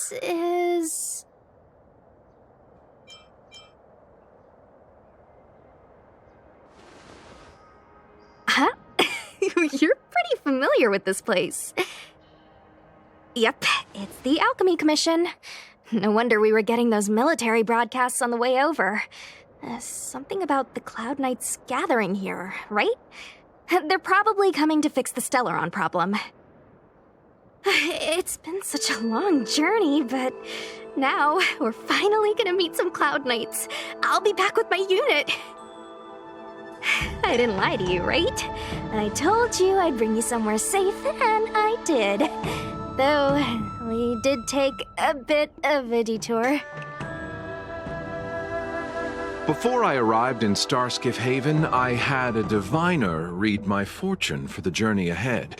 This is... Huh? You're pretty familiar with this place. Yep, it's the Alchemy Commission. No wonder we were getting those military broadcasts on the way over. Something about the Cloud Knights gathering here, right? They're probably coming to fix the Stellaron problem. It's been such a long journey, but now we're finally gonna meet some Cloud Knights. I'll be back with my unit. I didn't lie to you, right? I told you I'd bring you somewhere safe, and I did. Though, we did take a bit of a detour. Before I arrived in Starskiff Haven, I had a diviner read my fortune for the journey ahead.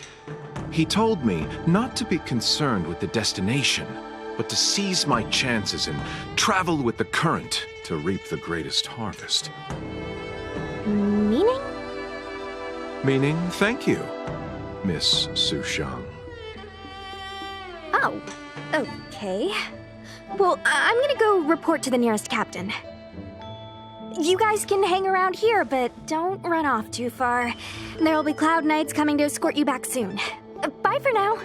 He told me not to be concerned with the destination, but to seize my chances and travel with the current to reap the greatest harvest. Meaning? Meaning, thank you, Miss Sushang. Oh, okay. Well, I'm gonna go report to the nearest captain. You guys can hang around here, but don't run off too far. There'll be Cloud Knights coming to escort you back soon. Bye for now.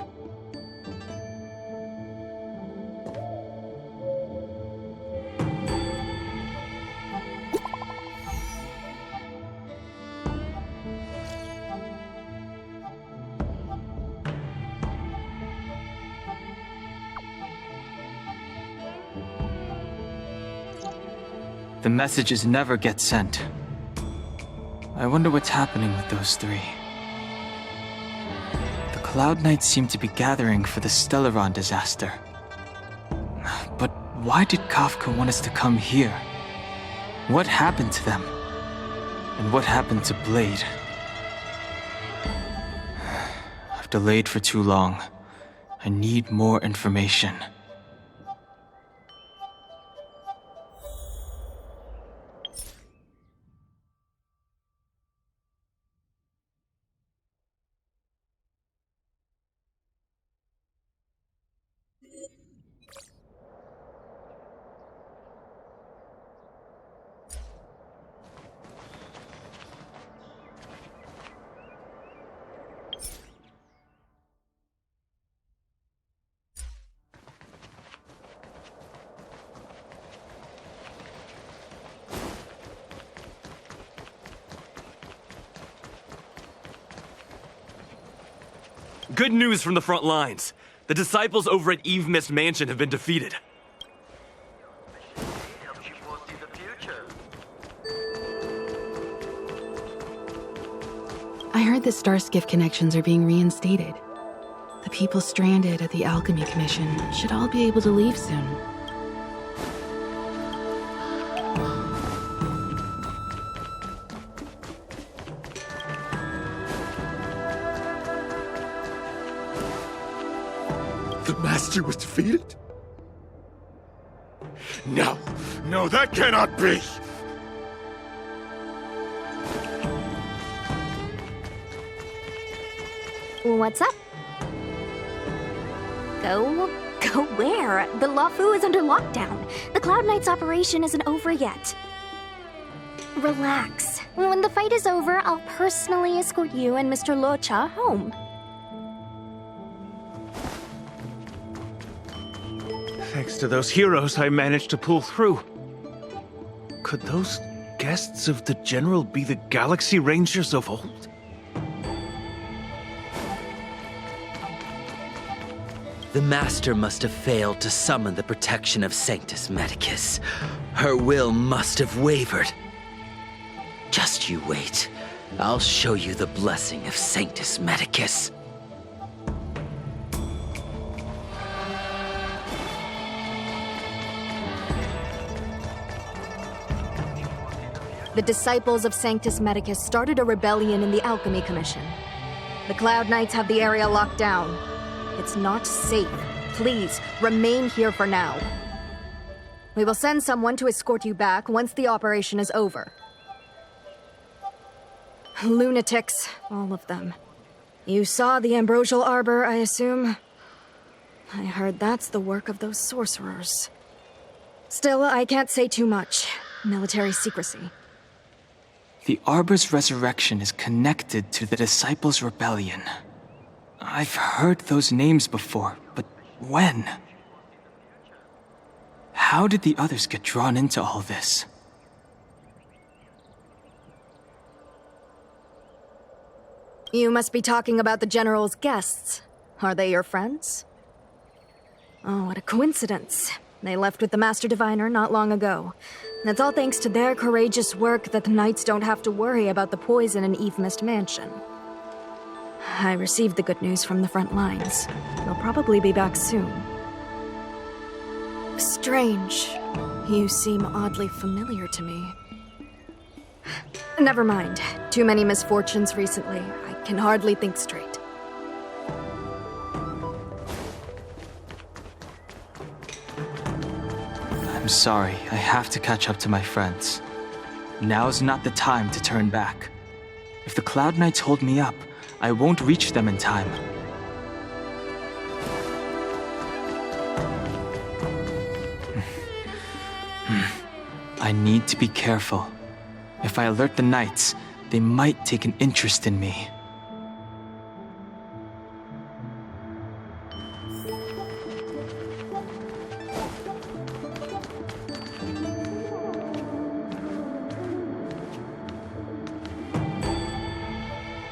The messages never get sent. I wonder what's happening with those three. The Cloud Knights seem to be gathering for the Stellaron disaster. But why did Kafka want us to come here? What happened to them? And what happened to Blade? I've delayed for too long. I need more information. Good news from the front lines. The disciples over at Eve Mist Mansion have been defeated. I heard the Starskiff connections are being reinstated. The people stranded at the Alchemy Commission should all be able to leave soon. The Master was defeated? No, no, that cannot be! What's up? Go where? The Luofu is under lockdown. The Cloud Knights operation isn't over yet. Relax. When the fight is over, I'll personally escort you and Mr. Luocha home. Thanks to those heroes, I managed to pull through. Could those guests of the General be the Galaxy Rangers of old? The Master must have failed to summon the protection of Sanctus Medicus. Her will must have wavered. Just you wait. I'll show you the blessing of Sanctus Medicus. The disciples of Sanctus Medicus started a rebellion in the Alchemy Commission. The Cloud Knights have the area locked down. It's not safe. Please, remain here for now. We will send someone to escort you back once the operation is over. Lunatics, all of them. You saw the ambrosial arbor, I assume? I heard that's the work of those sorcerers. Still, I can't say too much. Military secrecy. The Arbor's resurrection is connected to the Disciples' Rebellion. I've heard those names before, but when? How did the others get drawn into all this? You must be talking about the General's guests. Are they your friends? Oh, what a coincidence. They left with the Master Diviner not long ago. It's all thanks to their courageous work that the Knights don't have to worry about the poison in Eve Mist Mansion. I received the good news from the front lines. They'll probably be back soon. Strange. You seem oddly familiar to me. Never mind. Too many misfortunes recently. I can hardly think straight. I'm sorry, I have to catch up to my friends. Now's not the time to turn back. If the Cloud Knights hold me up, I won't reach them in time. I need to be careful. If I alert the Knights, they might take an interest in me.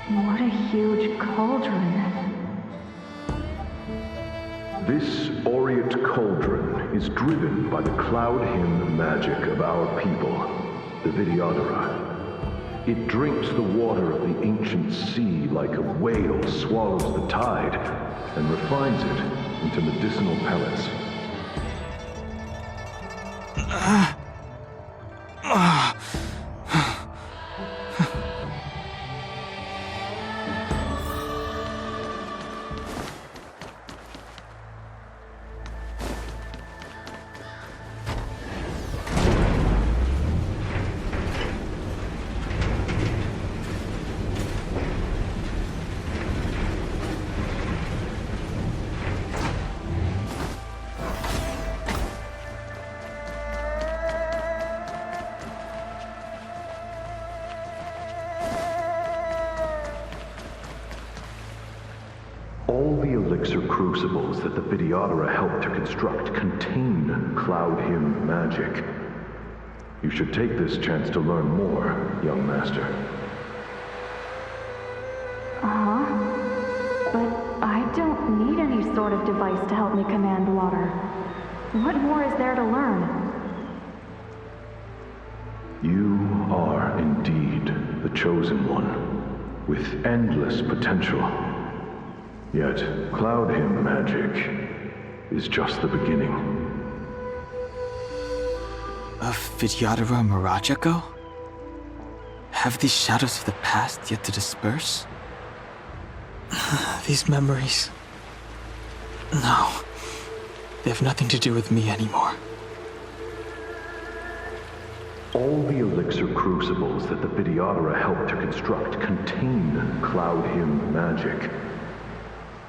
What a huge cauldron. This aureate cauldron is driven by the cloud hymn magic of our people, the Vidyadhara. It drinks the water of the ancient sea like a whale swallows the tide, and refines it into medicinal pellets. All the elixir crucibles that the Vidyadhara helped to construct contain cloud hymn magic. You should take this chance to learn more, young master. But I don't need any sort of device to help me command water. What more is there to learn? You are indeed the chosen one, with endless potential. Yet, cloud hymn magic is just the beginning. Of Vidyadhara Mirajago? Have these shadows of the past yet to disperse? These memories... No. They have nothing to do with me anymore. All the elixir crucibles that the Vidyadhara helped to construct contain cloud hymn magic.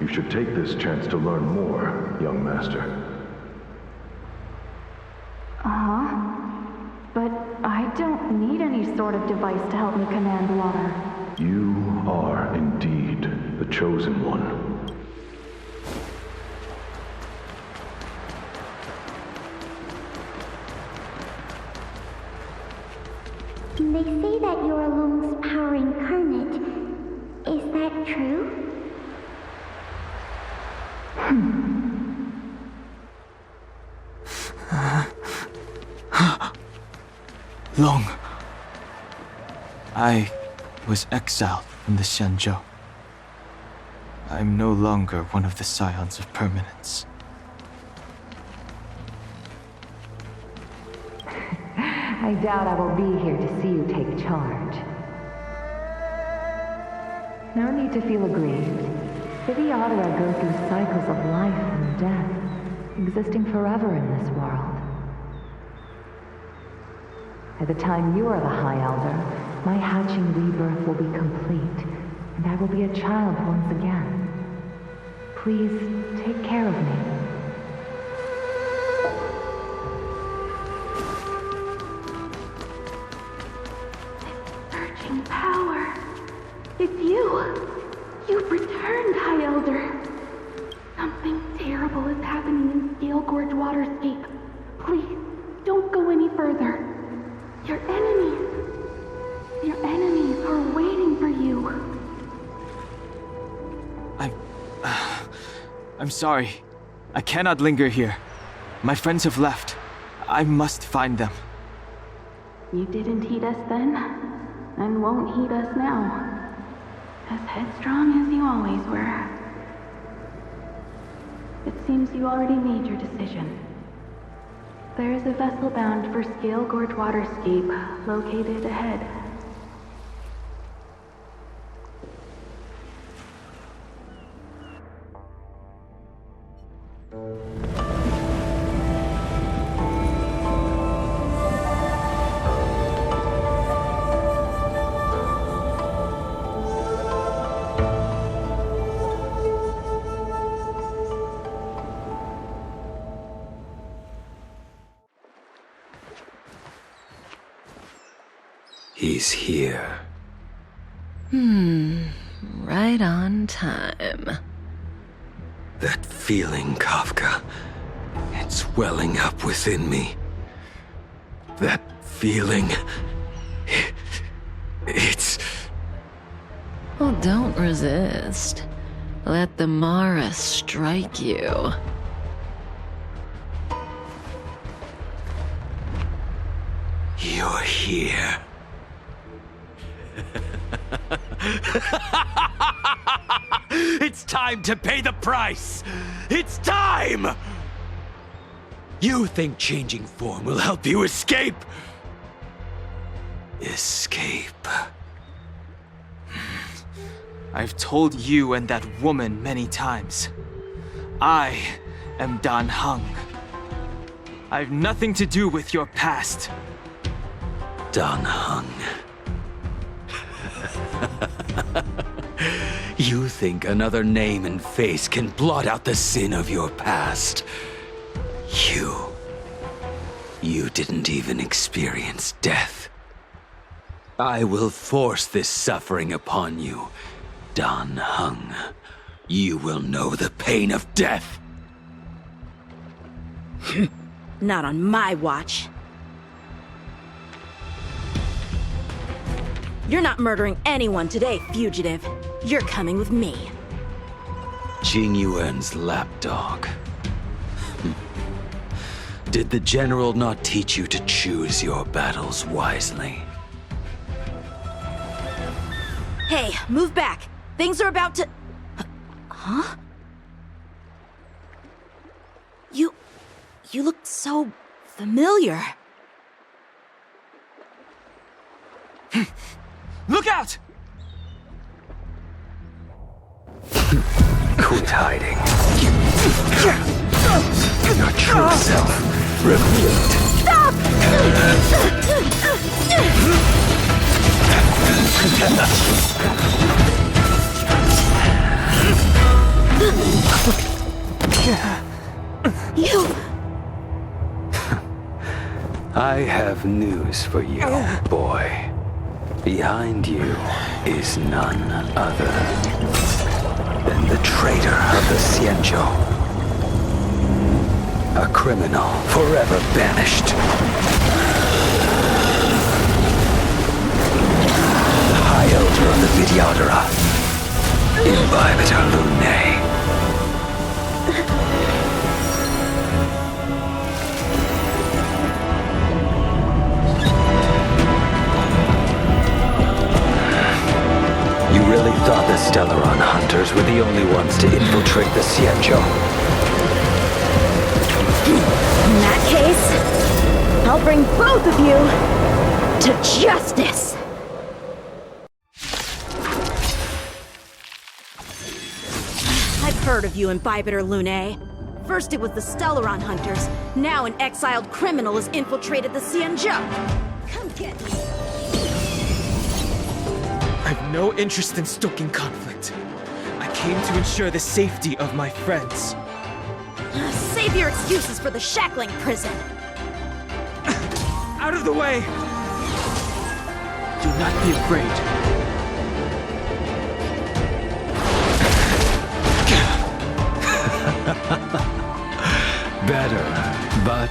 You should take this chance to learn more, young master. But I don't need any sort of device to help me command water. You are indeed the chosen one. They say that you're Lung's power incarnate. Is that true? Long. I was exiled from the Xianzhou. I'm no longer one of the Scions of Permanence. I doubt I will be here to see you take charge. No need to feel aggrieved. Vidyadhara go through cycles of life and death, existing forever in this world. By the time you are the High Elder, my hatching rebirth will be complete, and I will be a child once again. Please take care of me. It's you! You've returned, High Elder! Something terrible is happening in Scalegorge Waterscape. Please, don't go any further. Your enemies are waiting for you. I'm sorry. I cannot linger here. My friends have left. I must find them. You didn't heed us then, and won't heed us now. As headstrong as you always were. It seems you already made your decision. There is a vessel bound for Scalegorge Waterscape, located ahead. He's here. Right on time. That feeling, Kafka. It's welling up within me. That feeling... It's... Well, don't resist. Let the Mara strike you. You're here. It's time to pay the price! It's time! You think changing form will help you escape? Escape. I've told you and that woman many times. I am Dan Heng. I've nothing to do with your past. Dan Heng. You think another name and face can blot out the sin of your past? You didn't even experience death. I will force this suffering upon you, Dan Heng. You will know the pain of death. Not on my watch. You're not murdering anyone today, fugitive. You're coming with me. Tingyun's lapdog. Did the general not teach you to choose your battles wisely? Hey, move back. Things are about to... Huh? You look so familiar. Look out! Quit hiding. Your true self revealed. Stop! You... I have news for you, boy. Behind you is none other than the traitor of the Xianzhou. A criminal forever banished. The High Elder of the Vidyadhara. Vidyadhara Lunae. You really thought the Stellaron hunters were the only ones to infiltrate the Xianzhou? In that case, I'll bring both of you to justice! I've heard of you in Vidyadhara Lunae. First it was the Stellaron hunters, now an exiled criminal has infiltrated the Xianzhou. Come get me. I've no interest in stoking conflict. I came to ensure the safety of my friends. Save your excuses for the shackling prison. Out of the way! Do not be afraid.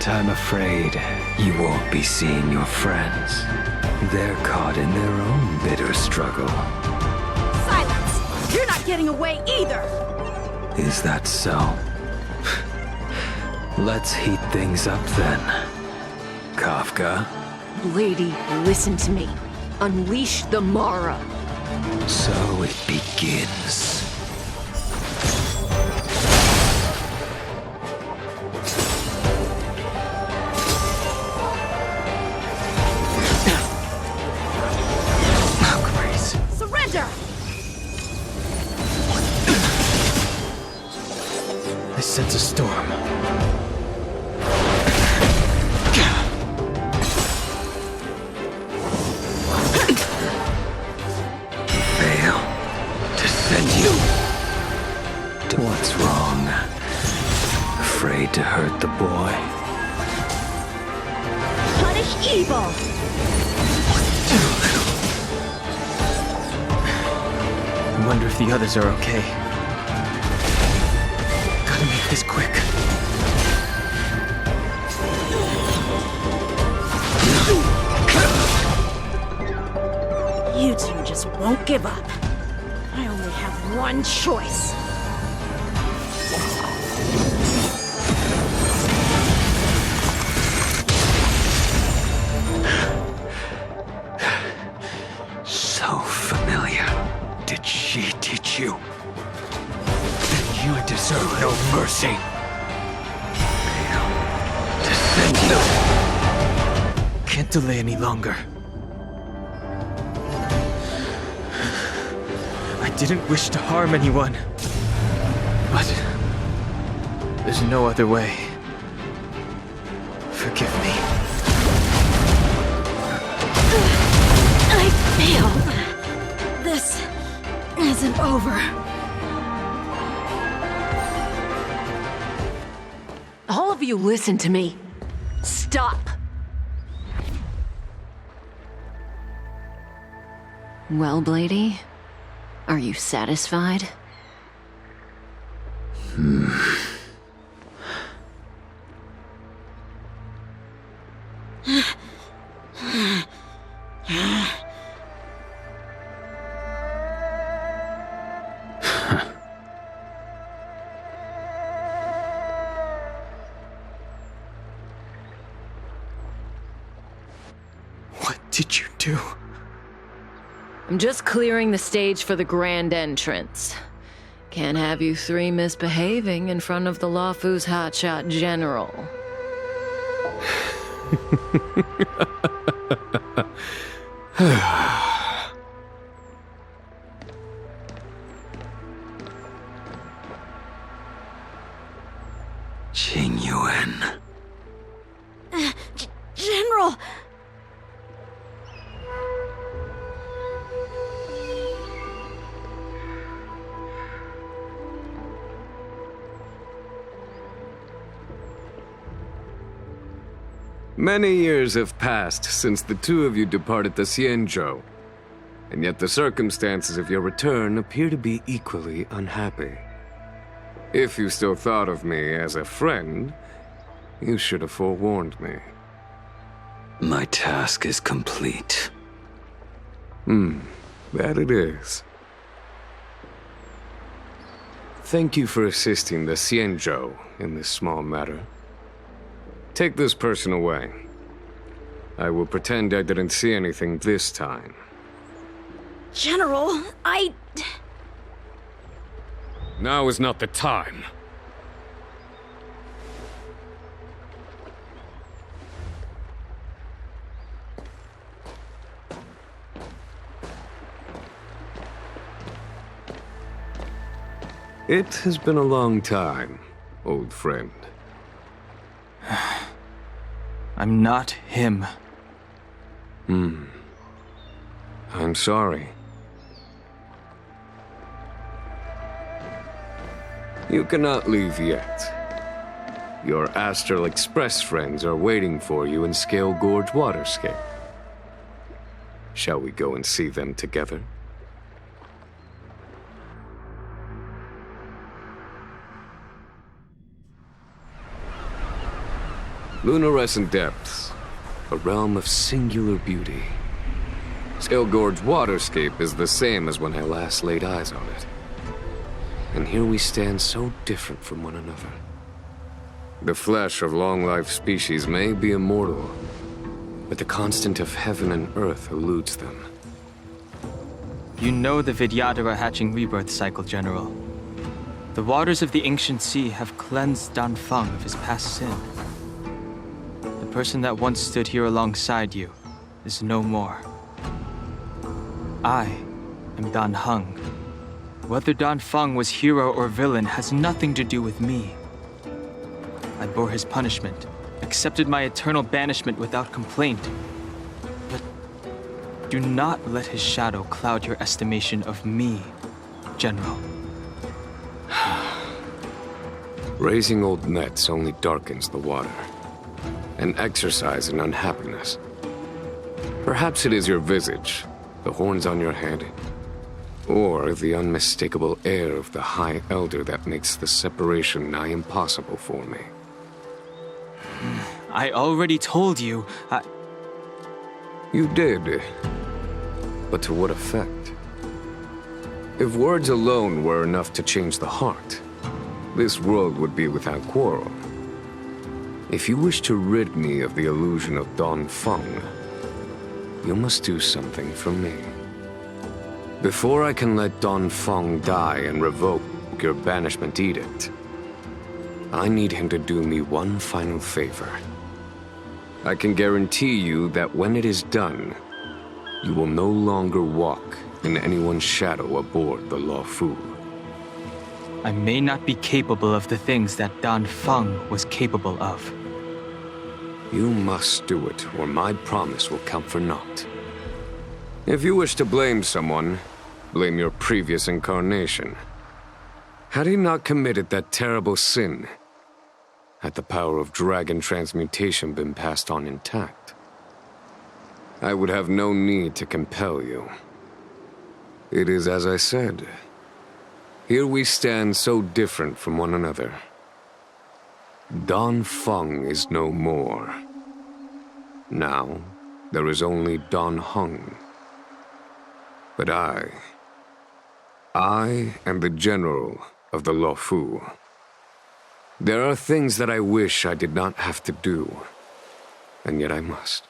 But I'm afraid you won't be seeing your friends. They're caught in their own bitter struggle. Silence! You're not getting away either! Is that so? Let's heat things up then. Kafka? Lady, listen to me. Unleash the Mara. So it begins. Surrender! I sense a storm. Fail to send you. What's wrong? Afraid to hurt the boy? Punish evil! I wonder if the others are okay. Gotta make this quick. You two just won't give up. I only have one choice. So familiar. Did she teach you? Then you deserve no mercy. Fail to send you. Can't delay any longer. I didn't wish to harm anyone. But there's no other way. Forgive me. I failed. This isn't over. All of you listen to me. Stop. Well, Blady, are you satisfied? What did you do? I'm just clearing the stage for the grand entrance. Can't have you three misbehaving in front of the Luofu's hotshot general. Tingyun. General! Many years have passed since the two of you departed the Xianzhou, and yet the circumstances of your return appear to be equally unhappy. If you still thought of me as a friend, you should have forewarned me. My task is complete. That it is. Thank you for assisting the Xianzhou in this small matter. Take this person away. I will pretend I didn't see anything this time. General, Now is not the time. It has been a long time, old friend. I'm not him. I'm sorry. You cannot leave yet. Your Astral Express friends are waiting for you in Scalegorge Waterscape. Shall we go and see them together? Luminescent depths, a realm of singular beauty. Scalegorge Waterscape is the same as when I last laid eyes on it. And here we stand so different from one another. The flesh of long-lived species may be immortal, but the constant of heaven and earth eludes them. You know the Vidyadhara hatching rebirth cycle, General. The waters of the ancient sea have cleansed Dan Feng of his past sin. The person that once stood here alongside you is no more. I am Dan Heng. Whether Dan Feng was hero or villain has nothing to do with me. I bore his punishment, accepted my eternal banishment without complaint. But do not let his shadow cloud your estimation of me, General. Raising old nets only darkens the water, an exercise in unhappiness. Perhaps it is your visage, the horns on your head, or the unmistakable air of the High Elder that makes the separation nigh impossible for me. I already told you, You did, but to what effect? If words alone were enough to change the heart, this world would be without quarrel. If you wish to rid me of the illusion of Dan Feng, you must do something for me. Before I can let Dan Feng die and revoke your banishment edict, I need him to do me one final favor. I can guarantee you that when it is done, you will no longer walk in anyone's shadow aboard the Luofu. I may not be capable of the things that Dan Feng was capable of. You must do it, or my promise will count for naught. If you wish to blame someone, blame your previous incarnation. Had he not committed that terrible sin, had the power of dragon transmutation been passed on intact, I would have no need to compel you. It is as I said. Here we stand so different from one another. Dan Feng is no more. Now, there is only Dan Heng. But I am the general of the Luofu. There are things that I wish I did not have to do, and yet I must.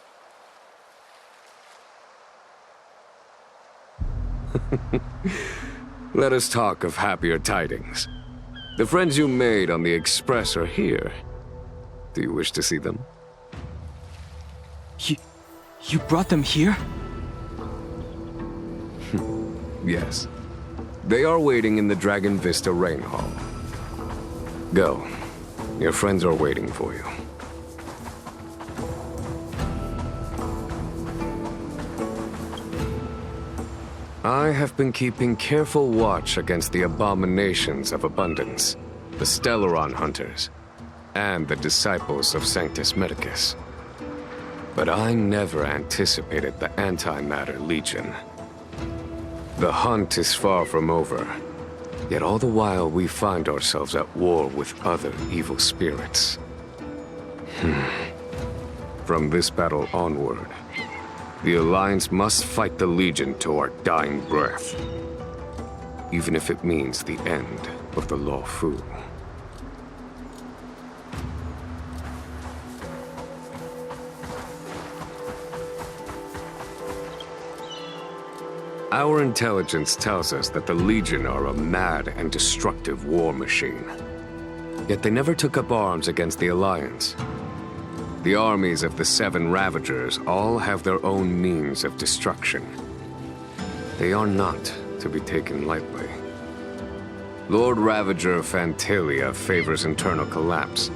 Let us talk of happier tidings. The friends you made on the Express are here. Do you wish to see them? You brought them here? Yes. They are waiting in the Dragon Vista Rain Hall. Go. Your friends are waiting for you. I have been keeping careful watch against the abominations of abundance, the Stellaron hunters, and the disciples of Sanctus Medicus. But I never anticipated the Antimatter Legion. The hunt is far from over, yet all the while we find ourselves at war with other evil spirits. From this battle onward, the Alliance must fight the Legion to our dying breath, even if it means the end of the Luofu. Our intelligence tells us that the Legion are a mad and destructive war machine. Yet they never took up arms against the Alliance. The armies of the 7 Ravagers all have their own means of destruction. They are not to be taken lightly. Lord Ravager Phantylia favors internal collapse,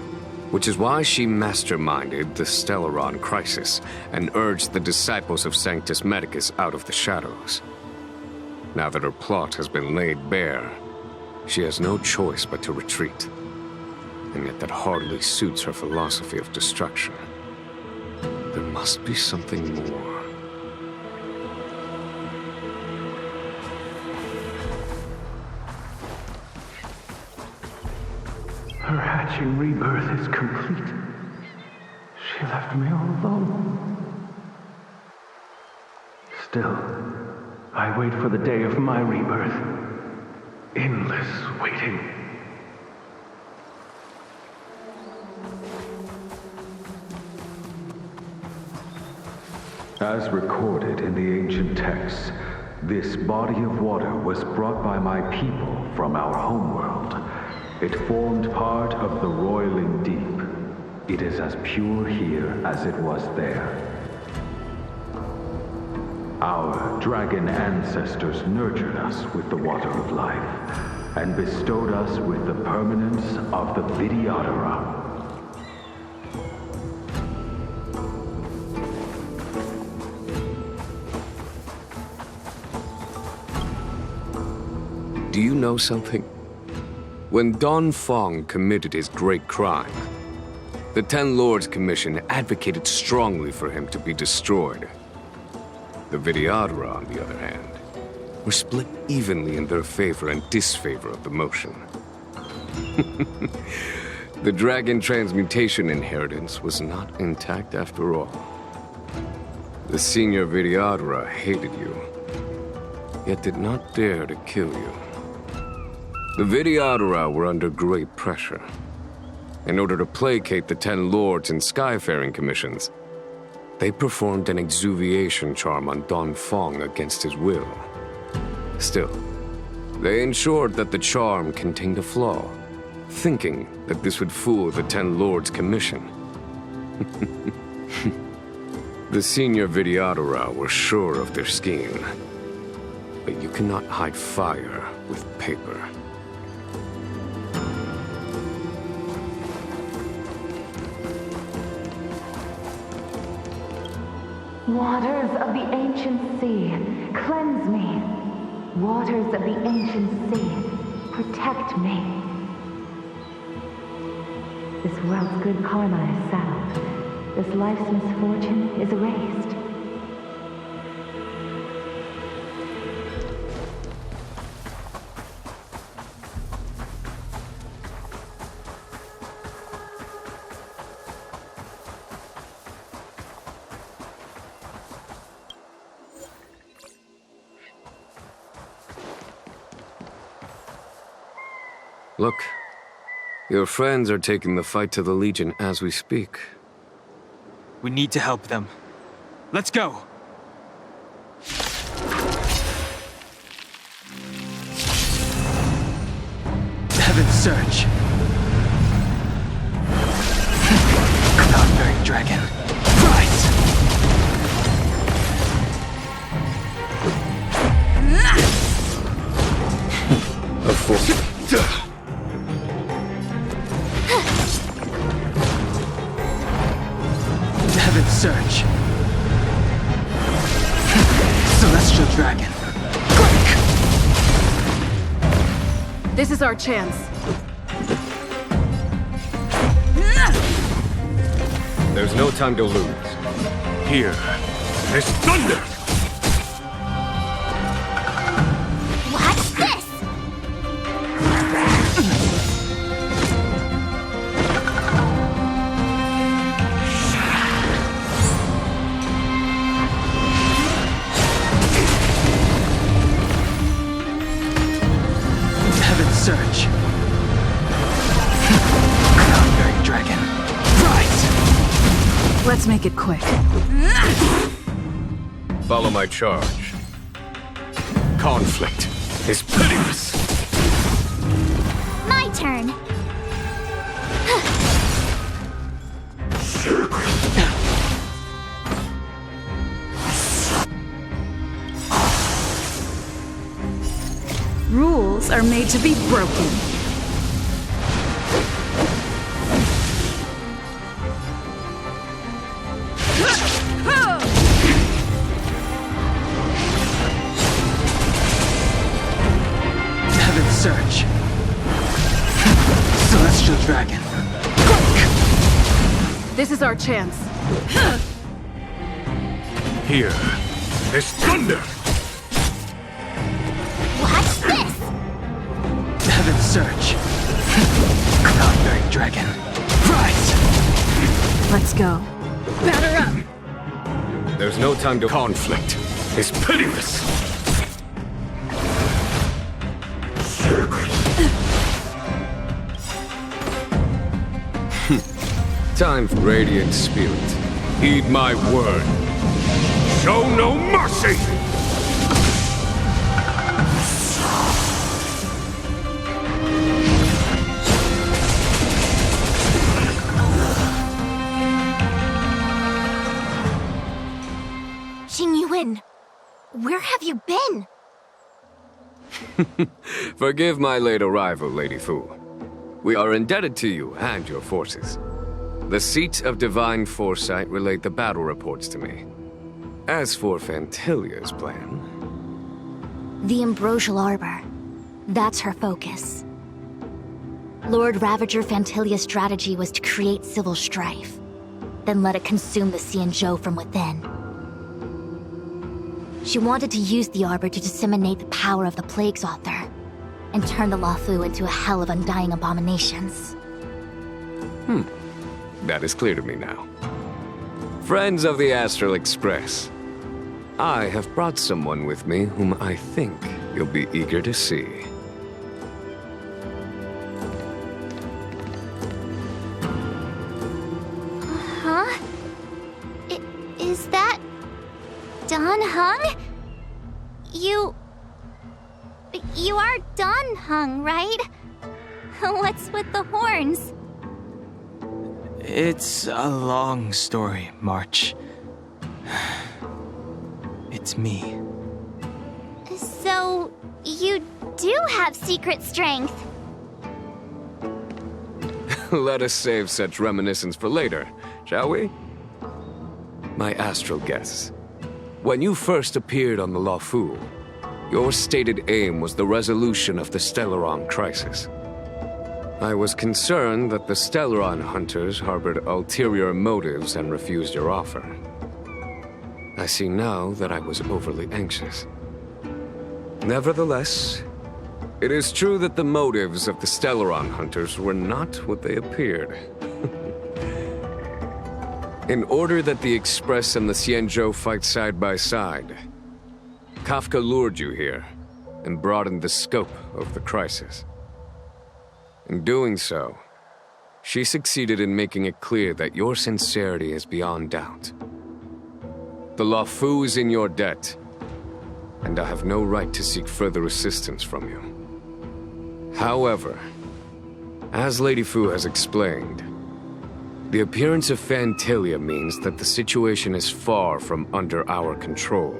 which is why she masterminded the Stellaron crisis and urged the disciples of Sanctus Medicus out of the shadows. Now that her plot has been laid bare, she has no choice but to retreat. And yet that hardly suits her philosophy of destruction. There must be something more. Her hatching rebirth is complete. left me all alone. Still, I wait for the day of my rebirth. Endless waiting. As recorded in the ancient texts, this body of water was brought by my people from our homeworld. It formed part of the roiling deep. It is as pure here as it was there. Our dragon ancestors nurtured us with the water of life, and bestowed us with the permanence of the Vidyadhara. Do you know something? When Dan Feng committed his great crime, the Ten Lords Commission advocated strongly for him to be destroyed. The Vidyadhara, on the other hand, were split evenly in their favor and disfavor of the motion. The dragon transmutation inheritance was not intact after all. The senior Vidyadhara hated you, yet did not dare to kill you. The Vidyadhara were under great pressure. In order to placate the Ten Lords and Skyfaring Commissions, they performed an exuviation charm on Dan Feng against his will. Still, they ensured that the charm contained a flaw, thinking that this would fool the Ten Lords Commission. The senior Vidyadhara were sure of their scheme, but you cannot hide fire with paper. Waters of the ancient sea, cleanse me. Waters of the ancient sea, protect me. This world's good karma is settled. This life's misfortune is erased. Look, your friends are taking the fight to the Legion as we speak. We need to help them. Let's go! Heaven's Surge. Cloud-bearing dragon. Rise! A full... Heaven's Surge. Celestial Dragon. Quick! This is our chance. There's no time to lose. Here is thunder! Watch this! Surge. Cloud-bearing dragon. Rise! Let's make it quick. Follow my charge. Conflict is pitiless. My turn. Rules are made to be broken. Heaven's Surge. Celestial Dragon. This is our chance. Here is thunder! Watch this! Heaven's Surge. Cloud-bearing dragon. Rise! Let's go. Batter up! There's no time to conflict. It's pitiless! Time for Radiant Spirit. Heed my word. Show no mercy! Tingyun, where have you been? Forgive my late arrival, Lady Fu. We are indebted to you and your forces. The Seat of Divine Foresight relayed the battle reports to me. As for Phantylia's plan... The Ambrosial Arbor. That's her focus. Lord Ravager Phantylia's strategy was to create civil strife, then let it consume the Xianzhou from within. She wanted to use the Arbor to disseminate the power of the Plague's Author, and turn the Luofu into a hell of undying abominations. That is clear to me now. Friends of the Astral Express, I have brought someone with me whom I think you'll be eager to see. Huh? Is that... Dan Heng? You are Dan Heng, right? What's with the horns? It's a long story, March. It's me. So, you do have secret strength. Let us save such reminiscence for later, shall we? My astral guests. When you first appeared on the Luofu, your stated aim was the resolution of the Stellaron crisis. I was concerned that the Stellaron hunters harbored ulterior motives and refused your offer. I see now that I was overly anxious. Nevertheless, it is true that the motives of the Stellaron hunters were not what they appeared. In order that the Express and the Xianzhou fight side by side, Kafka lured you here and broadened the scope of the crisis. In doing so, she succeeded in making it clear that your sincerity is beyond doubt. The Luofu is in your debt, and I have no right to seek further assistance from you. However, as Lady Fu has explained, the appearance of Phantylia means that the situation is far from under our control.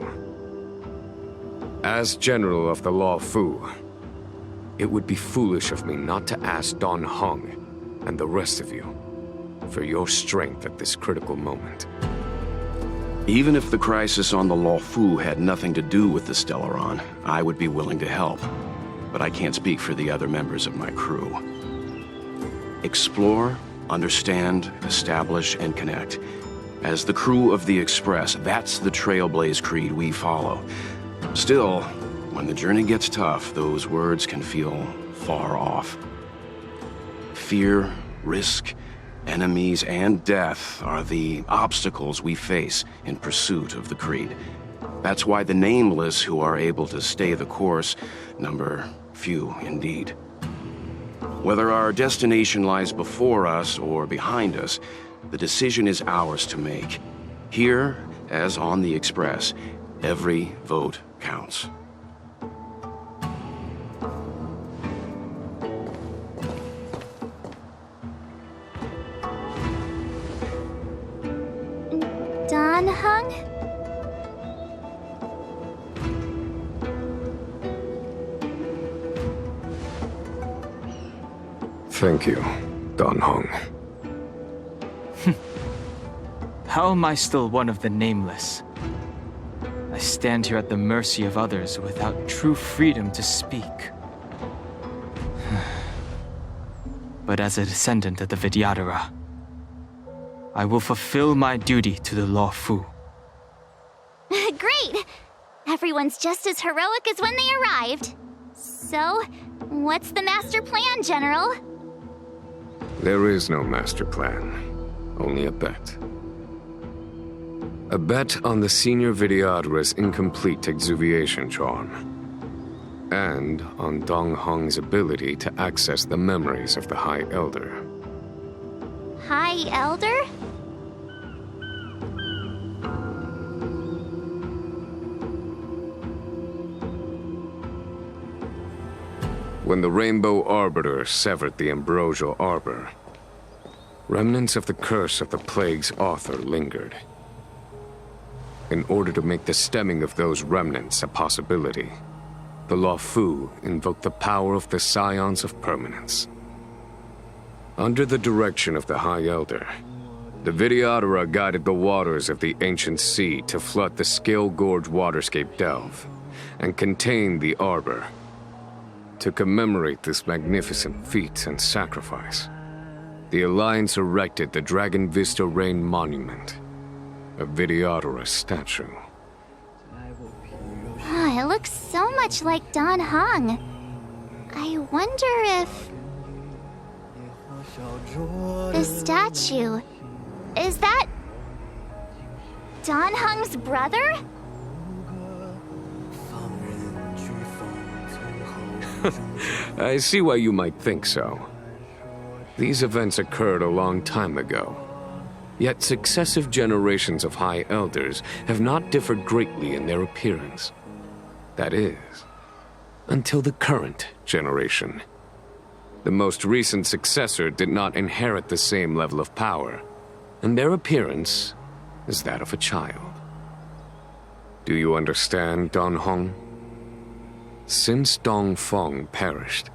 As General of the Luofu, it would be foolish of me not to ask Dan Heng and the rest of you for your strength at this critical moment. Even if the crisis on the Luofu had nothing to do with the Stellaron, I would be willing to help. But I can't speak for the other members of my crew. Explore, understand, establish, and connect. As the crew of the Express, that's the Trailblaze creed we follow. Still, when the journey gets tough, those words can feel far off. Fear, risk, enemies, and death are the obstacles we face in pursuit of the creed. That's why the nameless who are able to stay the course number few indeed. Whether our destination lies before us or behind us, the decision is ours to make. Here, as on the Express, every vote counts. Dan Heng? Thank you, Dan Heng. How am I still one of the nameless? I stand here at the mercy of others without true freedom to speak. But as a descendant of the Vidyadhara, I will fulfill my duty to the Luofu. Great! Everyone's just as heroic as when they arrived. So, what's the master plan, General? There is no master plan, only a bet. A bet on the senior Vidyadhara's incomplete exuviation charm. And on Dan Heng's ability to access the memories of the High Elder. High Elder? When the Rainbow Arbiter severed the Ambrosial Arbor, remnants of the curse of the plague's author lingered. In order to make the stemming of those remnants a possibility, the Luofu invoked the power of the Scions of Permanence. Under the direction of the High Elder, the Vidyadhara guided the waters of the ancient sea to flood the Scalegorge Waterscape delve and contain the Arbor. To commemorate this magnificent feat and sacrifice, the Alliance erected the Dragon Vista Rain Monument, a Vidyadhara statue. Oh, it looks so much like Dan Heng. I wonder if... the statue... is that... Dan Heng's brother? I see why you might think so. These events occurred a long time ago. Yet successive generations of High Elders have not differed greatly in their appearance. That is, until the current generation. The most recent successor did not inherit the same level of power, and their appearance is that of a child. Do you understand, Dan Heng? Since Dan Feng perished,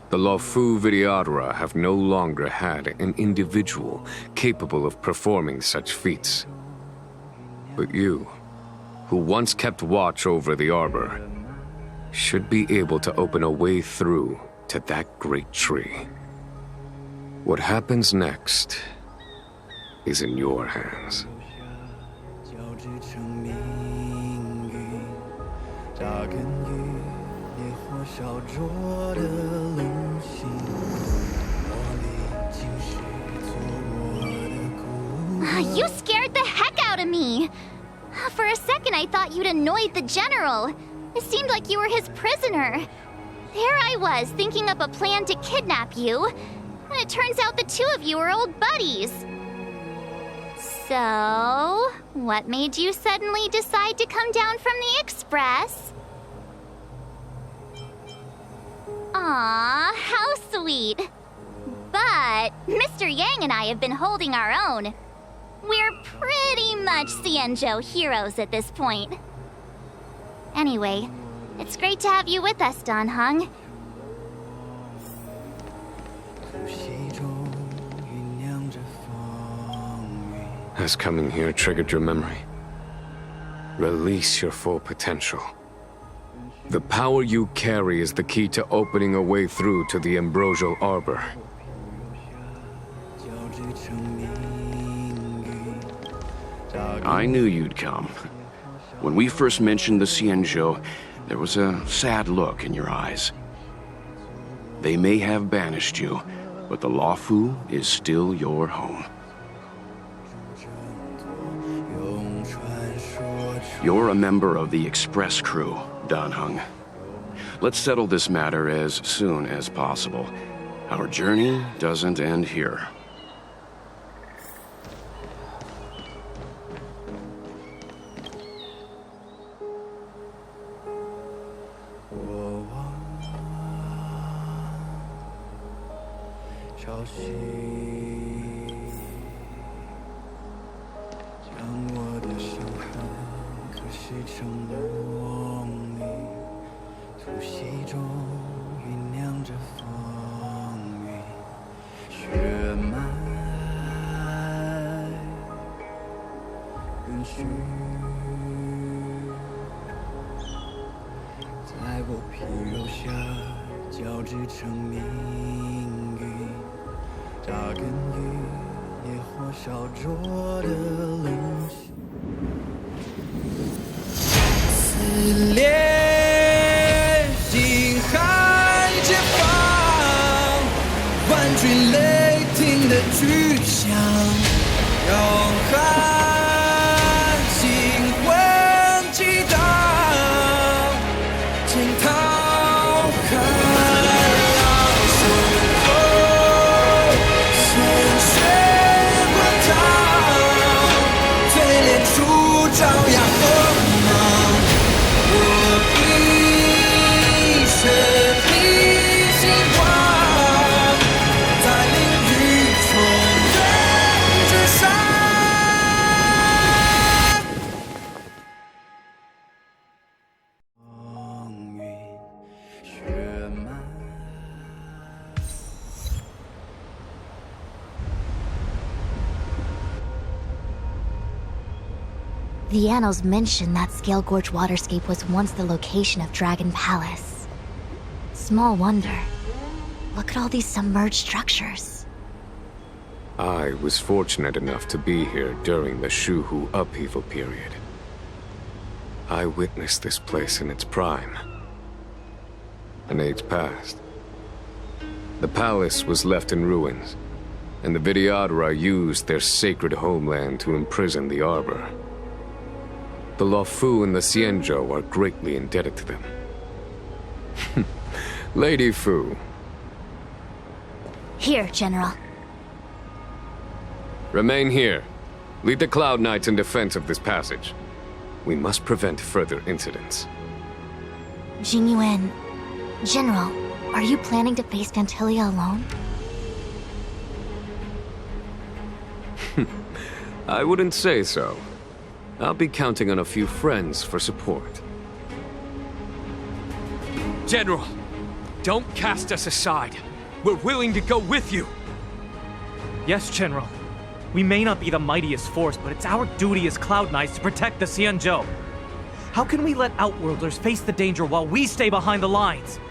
the Luofu Vidyadhara have no longer had an individual capable of performing such feats. But you, who once kept watch over the Arbor, should be able to open a way through to that great tree. What happens next is in your hands. You scared the heck out of me! For a second I thought you'd annoyed the general. It seemed like you were his prisoner. There I was, thinking up a plan to kidnap you. And it turns out the two of you are old buddies. So, what made you suddenly decide to come down from the express? Aw, how sweet. But Mr. Yang and I have been holding our own. We're pretty much Xianzhou heroes at this point. Anyway, it's great to have you with us, Dan Heng. Has coming here triggered your memory? Release your full potential. The power you carry is the key to opening a way through to the Ambrosial Arbor. I knew you'd come. When we first mentioned the Xianzhou, there was a sad look in your eyes. They may have banished you, but the Luofu is still your home. You're a member of the Express crew, Dan Heng. Let's settle this matter as soon as possible. Our journey doesn't end here. The annals mention that Scalegorge Waterscape was once the location of Dragon Palace. Small wonder. Look at all these submerged structures. I was fortunate enough to be here during the Shuhu upheaval period. I witnessed this place in its prime. An age passed. The palace was left in ruins, and the Vidyadhara used their sacred homeland to imprison the Arbor. The Luofu and the Xianzhou are greatly indebted to them. Lady Fu. Here, General. Remain here. Lead the Cloud Knights in defense of this passage. We must prevent further incidents. Tingyun. General, are you planning to face Phantylia alone? I wouldn't say so. I'll be counting on a few friends for support. General, don't cast us aside. We're willing to go with you. Yes, General. We may not be the mightiest force, but it's our duty as Cloud Knights to protect the Xianzhou. How can we let Outworlders face the danger while we stay behind the lines?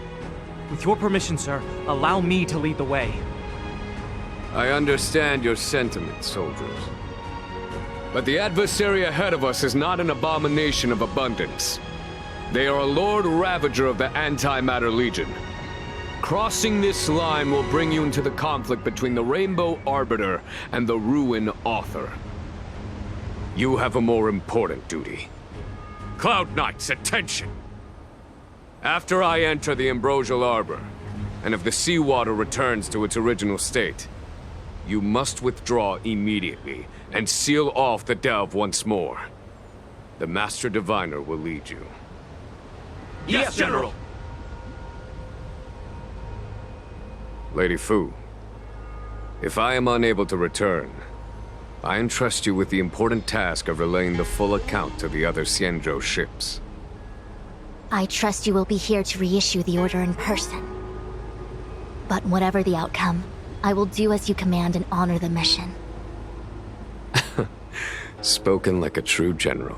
With your permission, sir, allow me to lead the way. I understand your sentiments, soldiers. But the adversary ahead of us is not an abomination of abundance. They are a Lord Ravager of the Antimatter Legion. Crossing this line will bring you into the conflict between the Rainbow Arbiter and the Ruin Author. You have a more important duty. Cloud Knights, attention! After I enter the Ambrosial Arbor, and if the seawater returns to its original state, you must withdraw immediately and seal off the delve once more. The Master Diviner will lead you. Yes, General! Lady Fu, if I am unable to return, I entrust you with the important task of relaying the full account to the other Xianzhou ships. I trust you will be here to reissue the order in person. But whatever the outcome, I will do as you command and honor the mission. Spoken like a true general.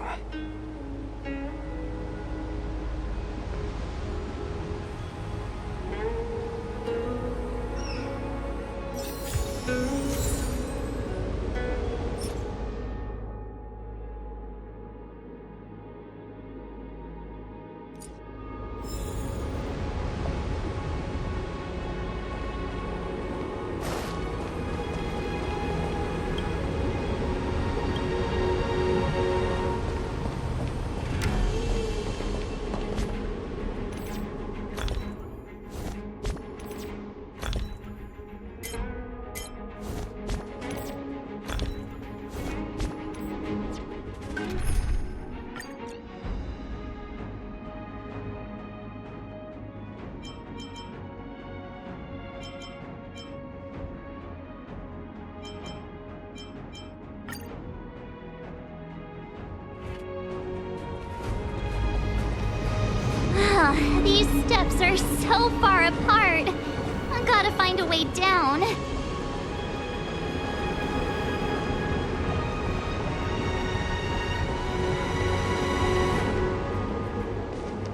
These steps are so far apart. I gotta find a way down.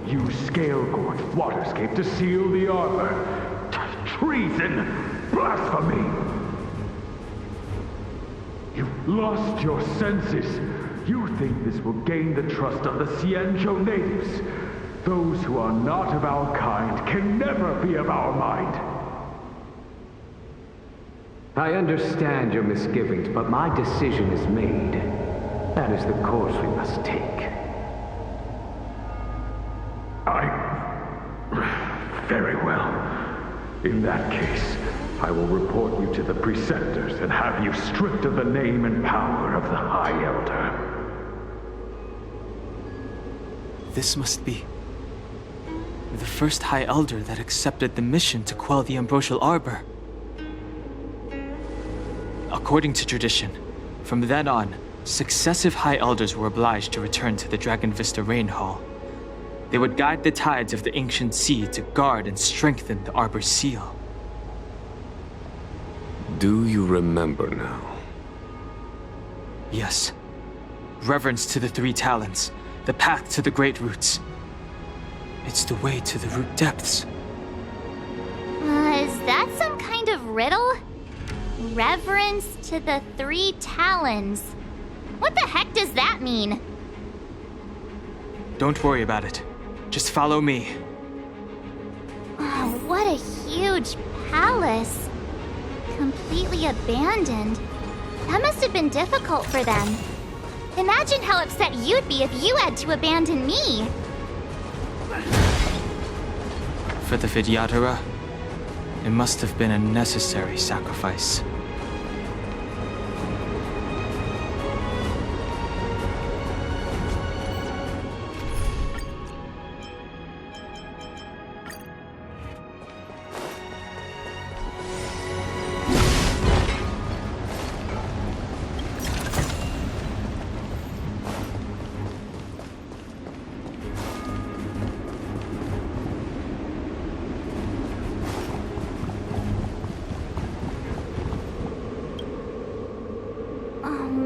Use Scalegorge Waterscape to seal the arbor. Treason! Blasphemy! You've lost your senses. You think this will gain the trust of the Xianzhou natives. Those who are not of our kind can never be of our mind. I understand your misgivings, but my decision is made. That is the course we must take. Very well. In that case, I will report you to the Preceptors and have you stripped of the name and power of the High Elder. This must be the first High Elder that accepted the mission to quell the Ambrosial Arbor. According to tradition, from then on, successive High Elders were obliged to return to the Dragon Vista Rain Hall. They would guide the tides of the ancient sea to guard and strengthen the Arbor's seal. Do you remember now? Yes. Reverence to the three talons. The path to the great roots. It's the way to the root depths. Is that some kind of riddle? Reverence to the three talons. What the heck does that mean? Don't worry about it. Just follow me. Oh, what a huge palace. Completely abandoned. That must have been difficult for them. Imagine how upset you'd be if you had to abandon me. For the Vidyadhara, it must have been a necessary sacrifice.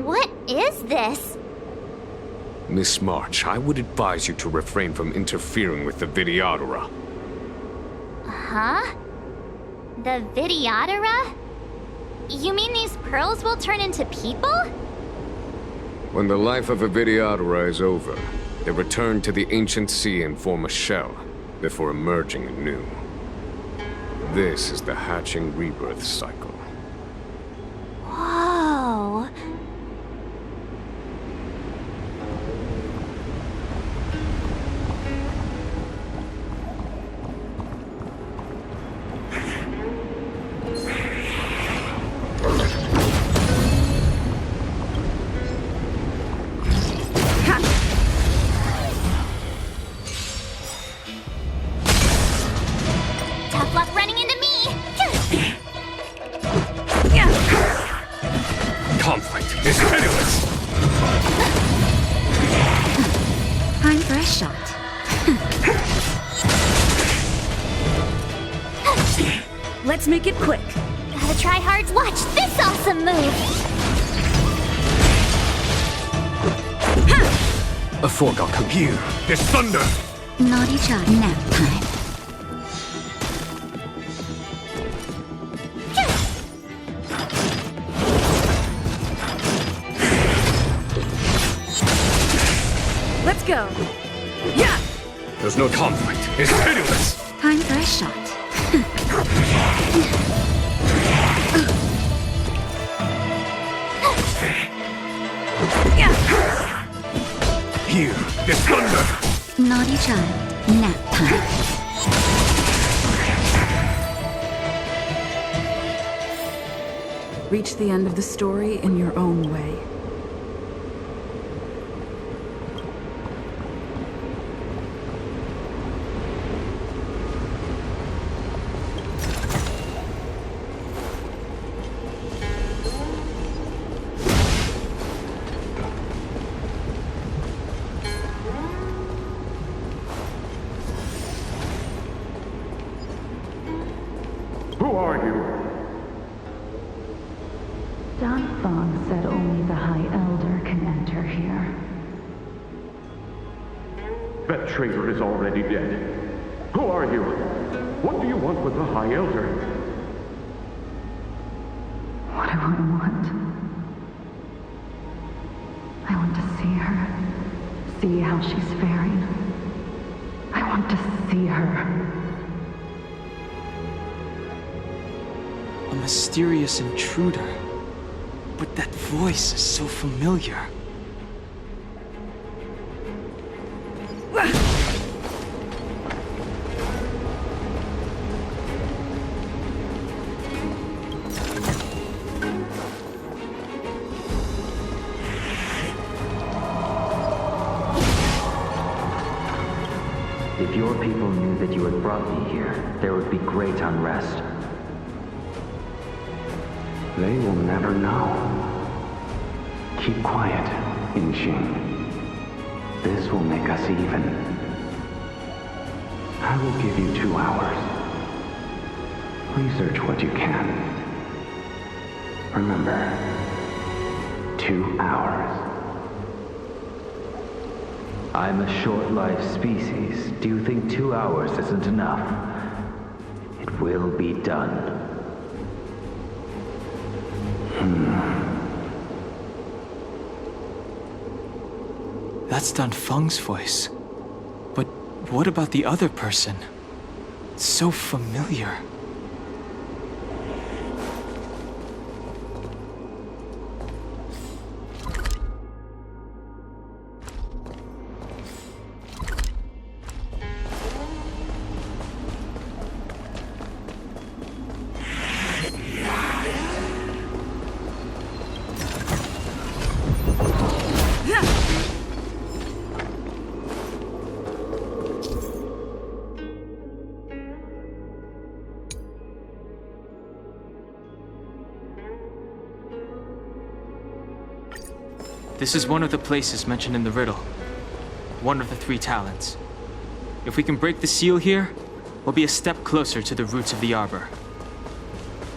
What is this? Miss March, I would advise you to refrain from interfering with the Vidyadhara. Huh? The Vidyadhara? You mean these pearls will turn into people? When the life of a Vidyadhara is over, they return to the ancient sea and form a shell, before emerging anew. This is the hatching rebirth cycle. Whoa. Tough luck running into me! Conflict is pitiless! Time for a shot. Let's make it quick. Gotta try hard to watch this awesome move! A fork come here. This thunder! Naughty child nap time. Let's go. Yeah! There's no conflict. It's pitiless! Time for a shot. Here, this thunder! Naughty child nap time. Reach the end of the story in your own way. Who are you? Dan Feng said only the High Elder can enter here. That traitor is already dead. Who are you? What do you want with the High Elder? What do I want? I want to see her. See how she's faring. I want to see her. A mysterious intruder. But that voice is so familiar. If your people knew that you had brought me here, there would be great unrest. They will never know. Keep quiet, Yingxing. This will make us even. I will give you 2 hours. Research what you can. Remember, 2 hours. I'm a short-lived species. Do you think 2 hours isn't enough? It will be done. That's Dan Feng's voice. But what about the other person? It's so familiar. This is one of the places mentioned in the riddle. One of the 3 talents. If we can break the seal here, we'll be a step closer to the roots of the arbor.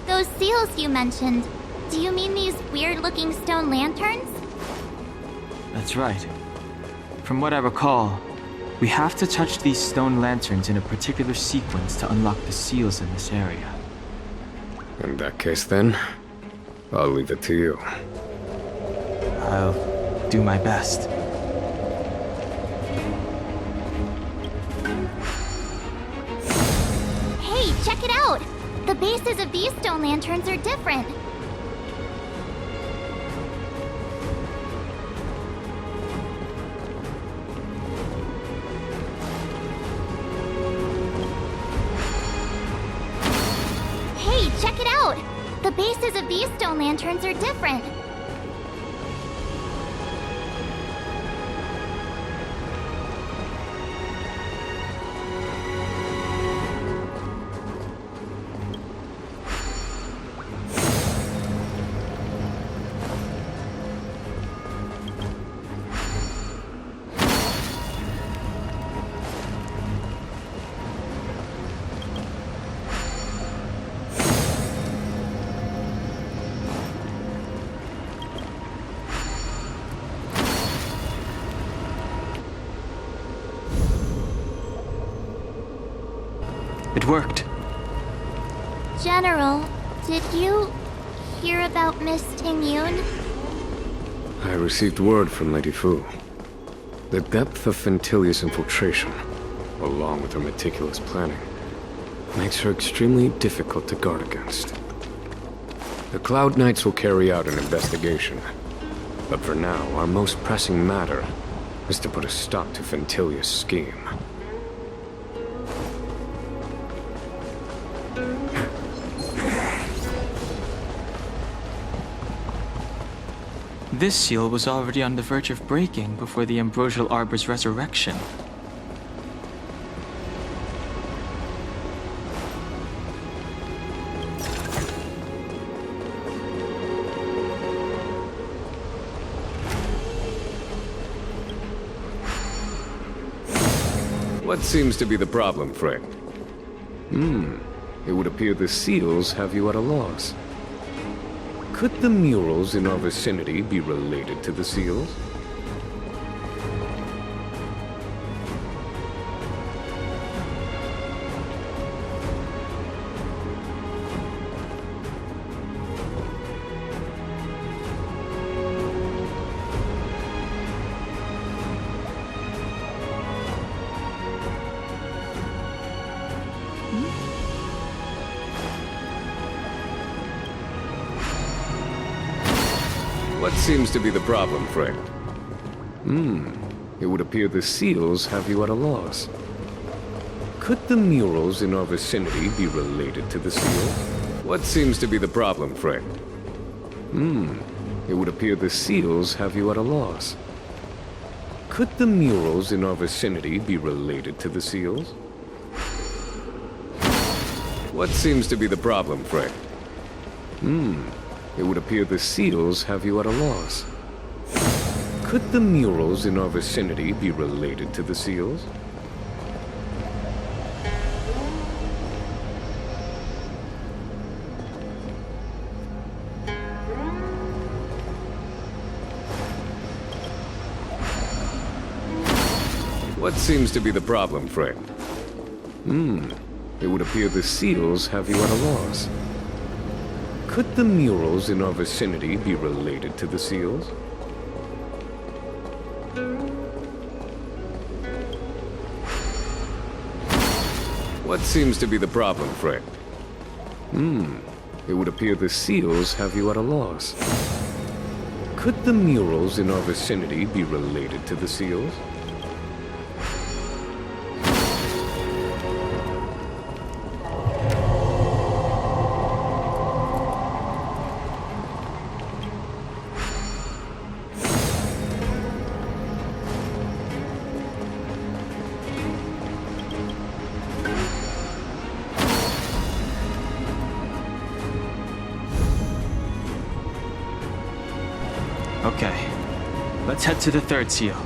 Those seals you mentioned, do you mean these weird-looking stone lanterns? That's right. From what I recall, we have to touch these stone lanterns in a particular sequence to unlock the seals in this area. In that case then, I'll leave it to you. I'll do my best. Hey, check it out! The bases of these stone lanterns are different. Hey, check it out! The bases of these stone lanterns are different. It worked. General, did you hear about Miss Tingyun? I received word from Lady Fu. The depth of Phantylia's infiltration, along with her meticulous planning, makes her extremely difficult to guard against. The Cloud Knights will carry out an investigation, but for now, our most pressing matter is to put a stop to Phantylia's scheme. This seal was already on the verge of breaking before the Ambrosial Arbor's resurrection. What seems to be the problem, friend? It would appear the seals have you at a loss. Could the murals in our vicinity be related to the seals? What seems to be the problem, friend? It would appear the seals have you at a loss. Could the murals in our vicinity be related to the seals? What seems to be the problem, friend? It would appear the seals have you at a loss. Could the murals in our vicinity be related to the seals? What seems to be the problem, friend? It would appear the seals have you at a loss. Could the murals in our vicinity be related to the seals? What seems to be the problem, friend? It would appear the seals have you at a loss. Could the murals in our vicinity be related to the seals? What seems to be the problem, friend? It would appear the seals have you at a loss. Could the murals in our vicinity be related to the seals? Okay, let's head to the third seal.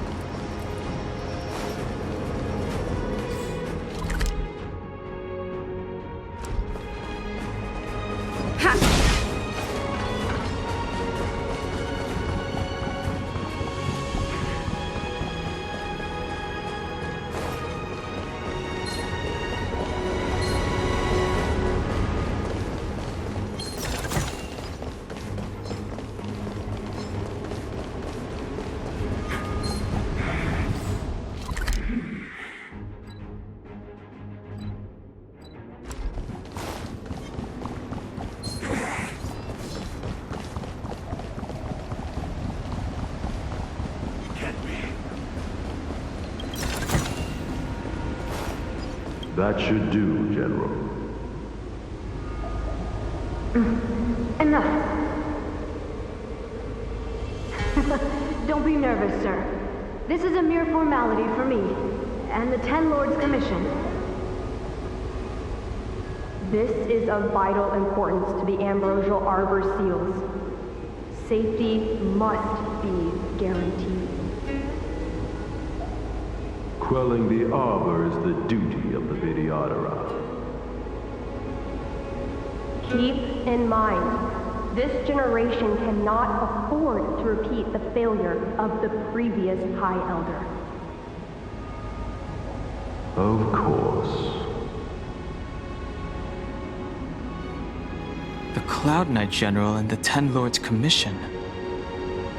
That should do, General. Enough. Don't be nervous, sir. This is a mere formality for me, and the Ten Lords Commission. This is of vital importance to the Ambrosial Arbor Seals. Safety must be guaranteed. Quelling the Arbor is the duty of the Vidyadhara. Keep in mind, this generation cannot afford to repeat the failure of the previous High Elder. Of course. The Cloud Knight General and the Ten Lords Commission.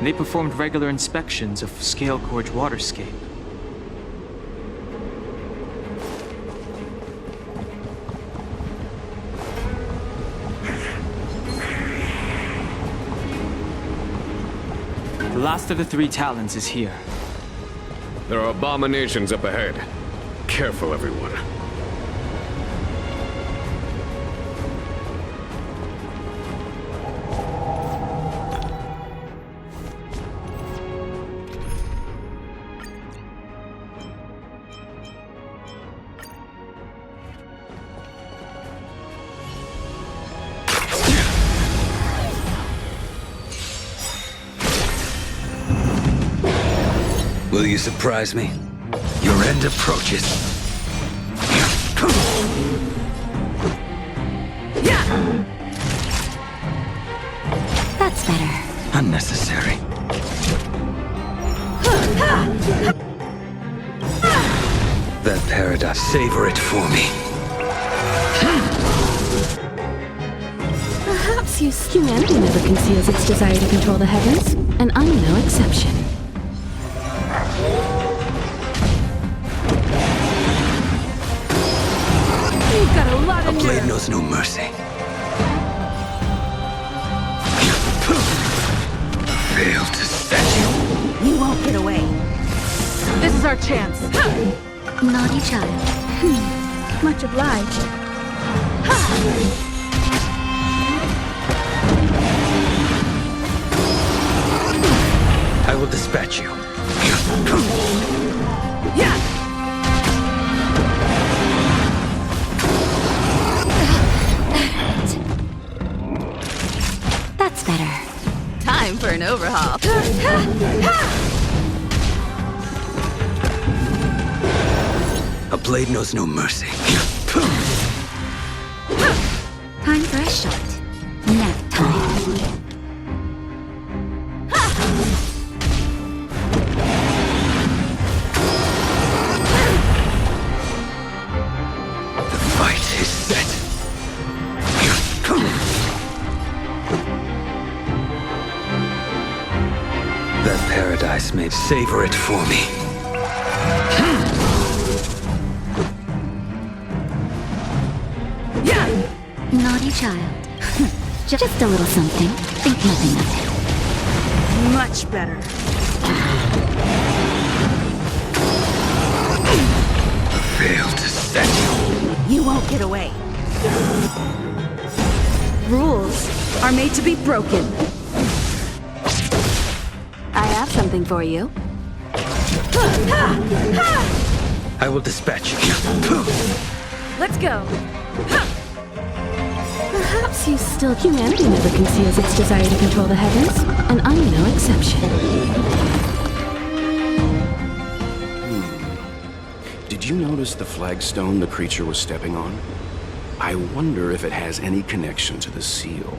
They performed regular inspections of Scalegorge Waterscape. The last of the three talons is here. There are abominations up ahead. Careful, everyone. Will you surprise me? Your end approaches. That's better. Unnecessary. That paradox, savor it for me. Perhaps humanity never conceals its desire to control the heavens, and I'm no exception. You've got a lot of A blade nerve. knows no mercy. Failed to set you. You won't get away. This is our chance. Naughty child. Much obliged. I will dispatch you. That's better. Time for an overhaul. A blade knows no mercy. Time for a shot. Nap time. eyes may savor it for me. Naughty child. Just a little something. Think nothing of it. Much better. Failed to set you. You won't get away. Rules are made to be broken. I have something for you. I will dispatch you. Let's go. Perhaps you still... Humanity never conceals its desire to control the heavens, and I'm no exception. Did you notice the flagstone the creature was stepping on? I wonder if it has any connection to the seal.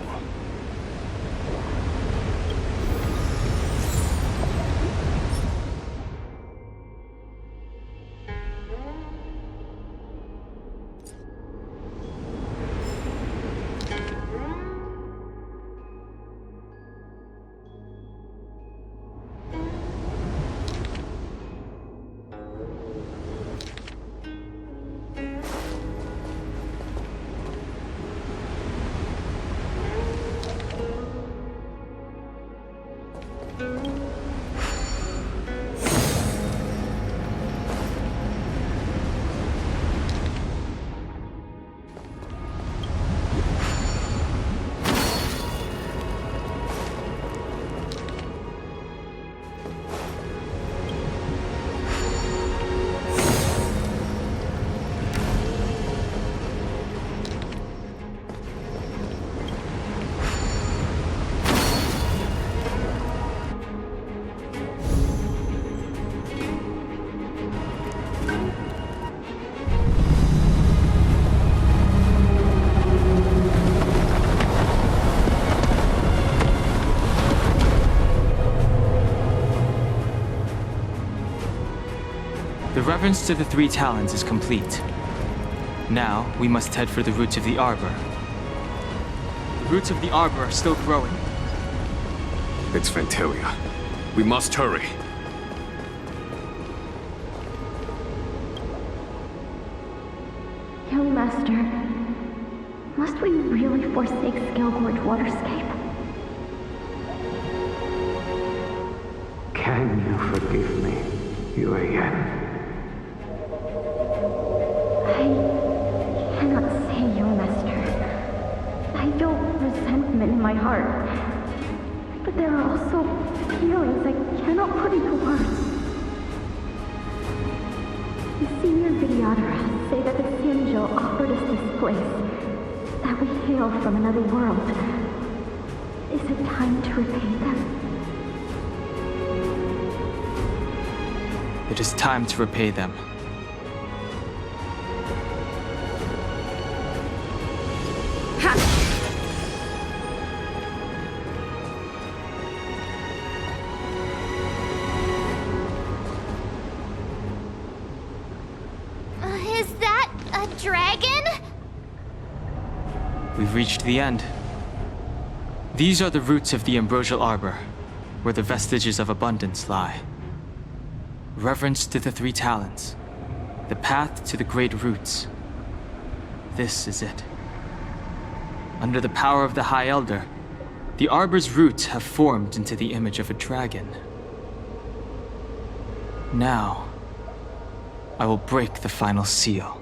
The reverence to the three talons is complete. Now, we must head for the roots of the arbor. The roots of the arbor are still growing. It's Phantylia. We must hurry. Young Master, must we really forsake Scalegorge Waterscape? Can you forgive me, Yuan? I cannot say, Young Master. I feel resentment in my heart. But there are also feelings I cannot put into words. The senior Vidyadhara say that the Xianzhou offered us this place, that we hail from another world. Is it time to repay them? It is time to repay them. Is that a dragon? We've reached the end. These are the roots of the ambrosial arbor, where the vestiges of abundance lie. Reverence to the three talons, the path to the great roots. This is it. Under the power of the High Elder, the arbor's roots have formed into the image of a dragon. Now, I will break the final seal.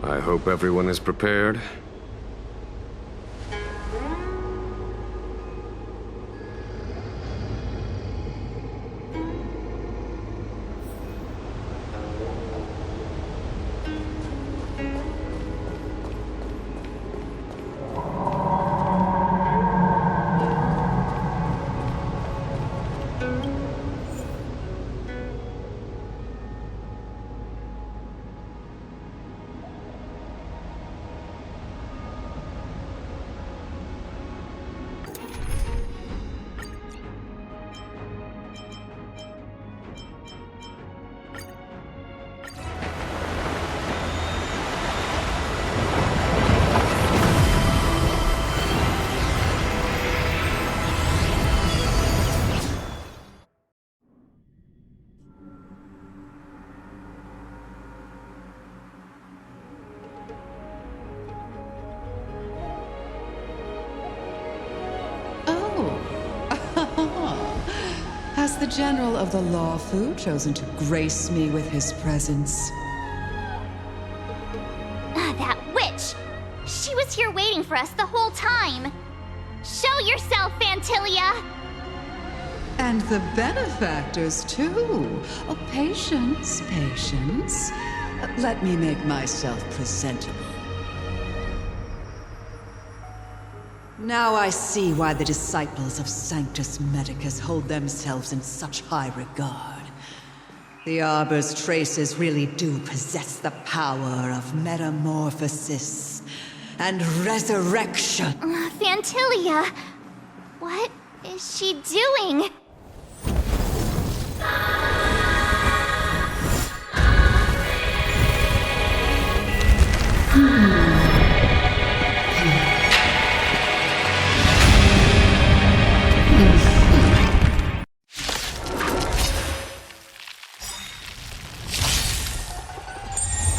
I hope everyone is prepared. Has the General of the Lawfu chosen to grace me with his presence? That witch! She was here waiting for us the whole time! Show yourself, Phantylia! And the benefactors, too. Oh, patience, patience. Let me make myself presentable. Now I see why the disciples of Sanctus Medicus hold themselves in such high regard. The Arbor's traces really do possess the power of metamorphosis and resurrection. Phantylia, what is she doing?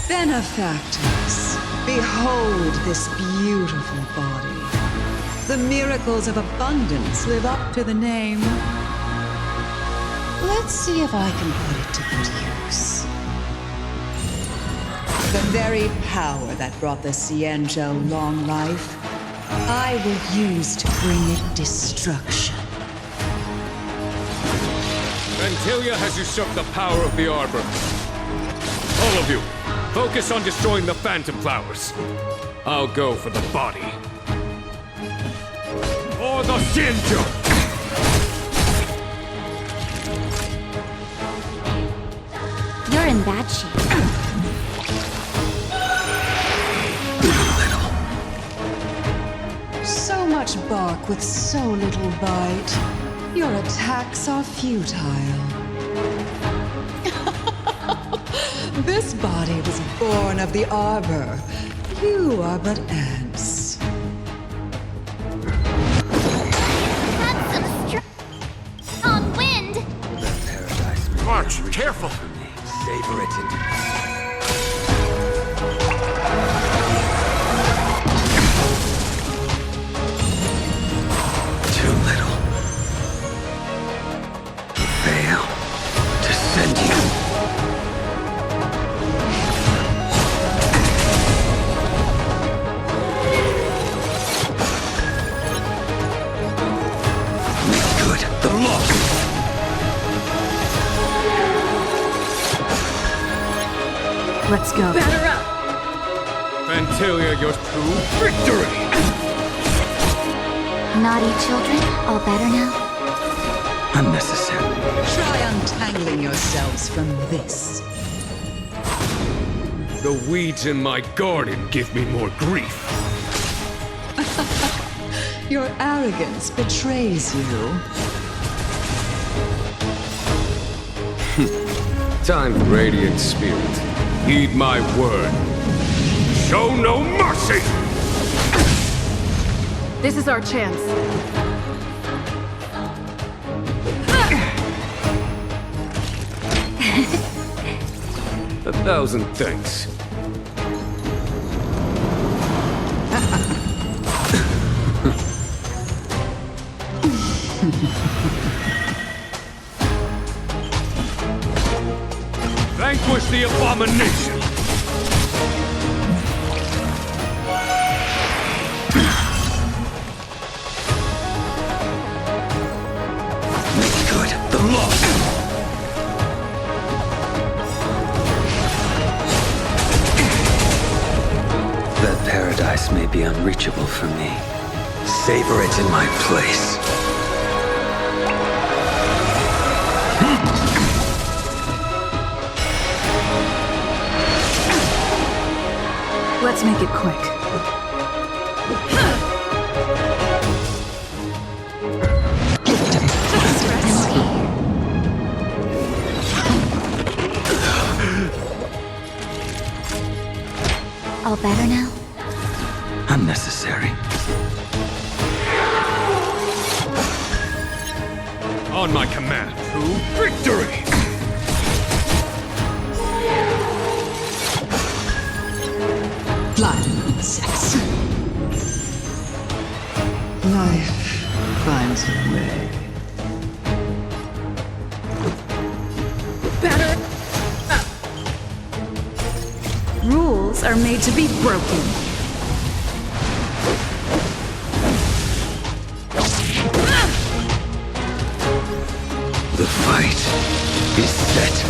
Benefactors, behold this beautiful body. The miracles of abundance live up to the name. Let's see if I can put it to good use. The very power that brought the Xianzhou long life, I will use to bring it destruction. Phantylia has usurped the power of the Arbor. All of you, focus on destroying the Phantom Flowers. I'll go for the body. Or the Xianzhou! You're in bad shape. So much bark with so little bite. Your attacks are futile. This body was born of the Arbor. You are but ants. That's some strong wind! March, careful! Savor it and... Too little. Fail. Descending. Let's go. Batter up! Phantylia, your true victory! Naughty children, all better now? Unnecessary. Try untangling yourselves from this. The weeds in my garden give me more grief. Your arrogance betrays you. Time for Radiant Spirit. Heed my word. Show no mercy! This is our chance. 1,000 thanks. Vanquish the abomination! Make good the loss! That paradise may be unreachable for me. Savor it in my place. Let's make it quick. All better now? Unnecessary. On my command, to victory! Blood and sex. Life finds a way. spirits are made to be broken. The fight is set.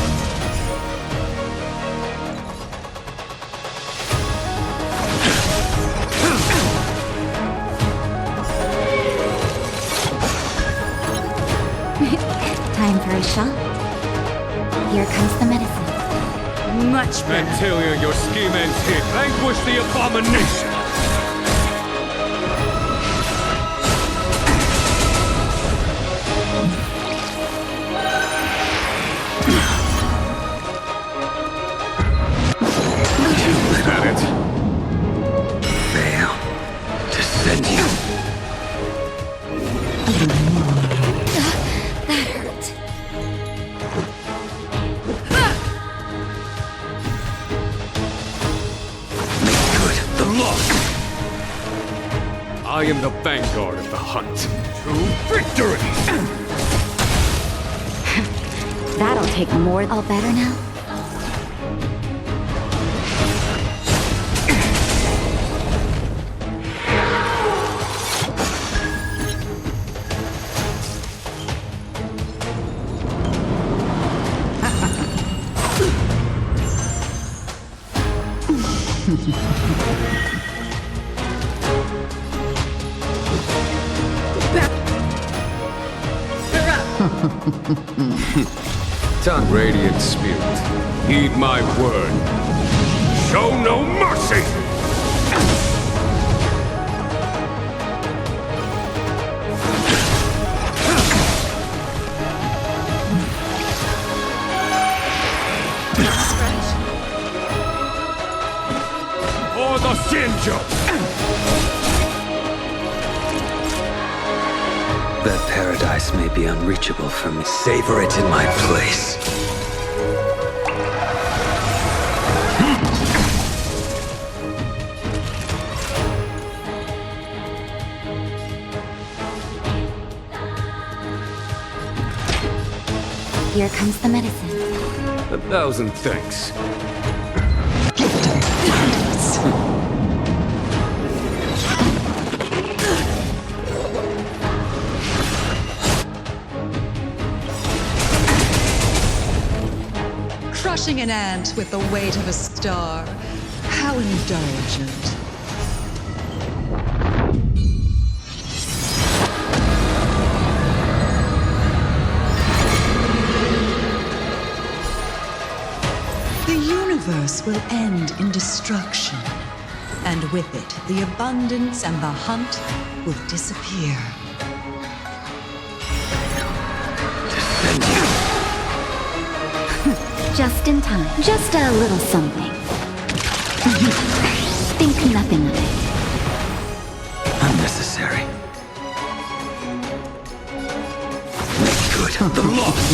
Time for a shot. Here comes the medicine. Much better. Phantylia, your scheme ends here. Vanquish the abomination! At it. Fail to send you. That hurt. Good. The loss. I am the vanguard of the hunt. To victory! That'll take more. All better now? Radiant spirit, heed my word. Show no mercy! For the Xianzhou! That paradise may be unreachable for me. Savor it in my place. Here comes the medicine. 1,000 thanks. Crushing an ant with the weight of a star. How indulgent. The universe will end in destruction, and with it, the abundance and the hunt will disappear. Just in time. Just a little something. Think nothing of it. Unnecessary. Good. The loss.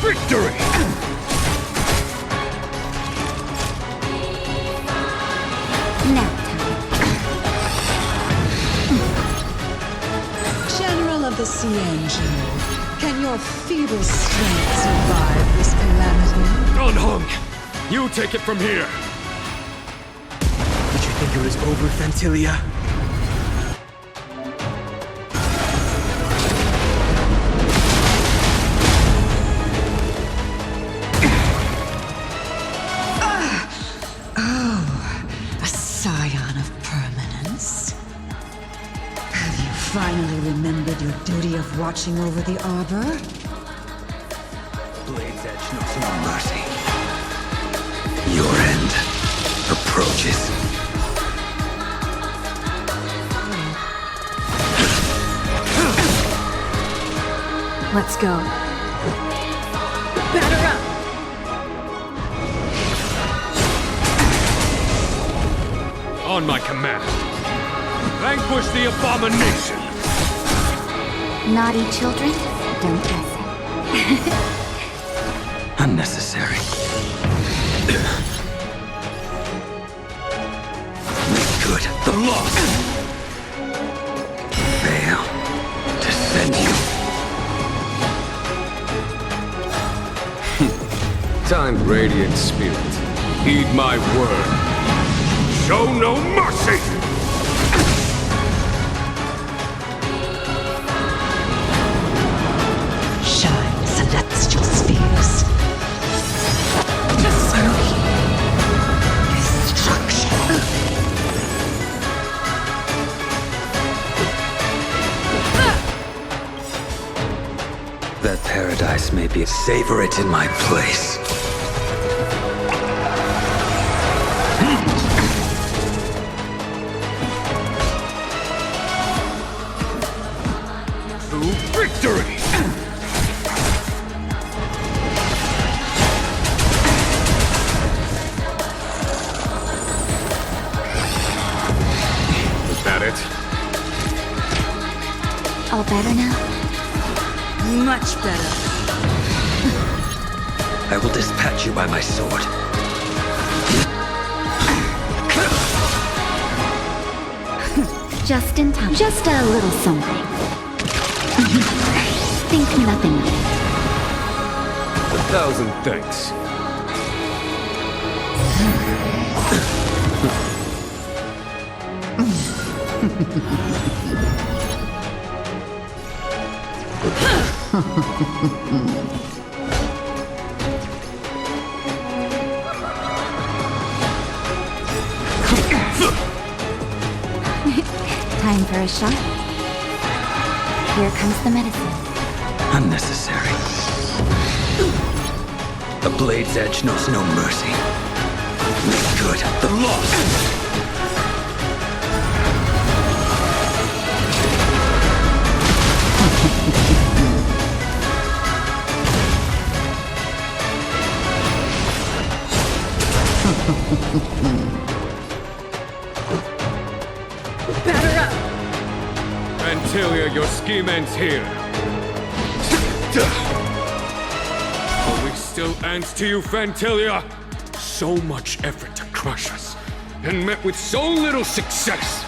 Victory! Now. General of the Xianzhou, can your feeble strength survive this calamity? Dan Heng, you take it from here. Did you think it was over, Phantylia? Finally remembered your duty of watching over the arbor? Blade's Edge knows no mercy. Your end approaches. Let's go. Batter up! On my command. Vanquish the abomination! Naughty children, don't guess it. Unnecessary. Good. The loss. Fail send you. Time, Radiant Spirit. Heed my word. Show no mercy! Shine, celestial spheres. Destruction. That paradise may be. Savor it in my place. Victory! Is that it? All better now? Much better. I will dispatch you by my sword. Just in time. Just a little something. Think nothing of it. 1,000 thanks. Time for a shot. Here comes the medicine. Unnecessary. The blade's edge knows no mercy. Make good the loss. Batter up! Phantylia, your scheme ends here. Are we still ants to you, Phantylia? So much effort to crush us, and met with so little success.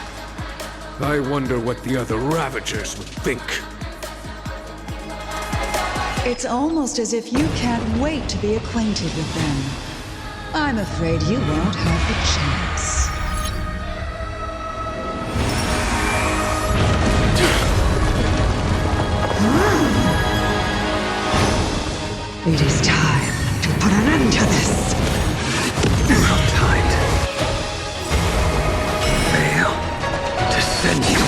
I wonder what the other Ravagers would think. It's almost as if you can't wait to be acquainted with them. I'm afraid you won't have the chance. It is time to put an end to this. Time fail to send you.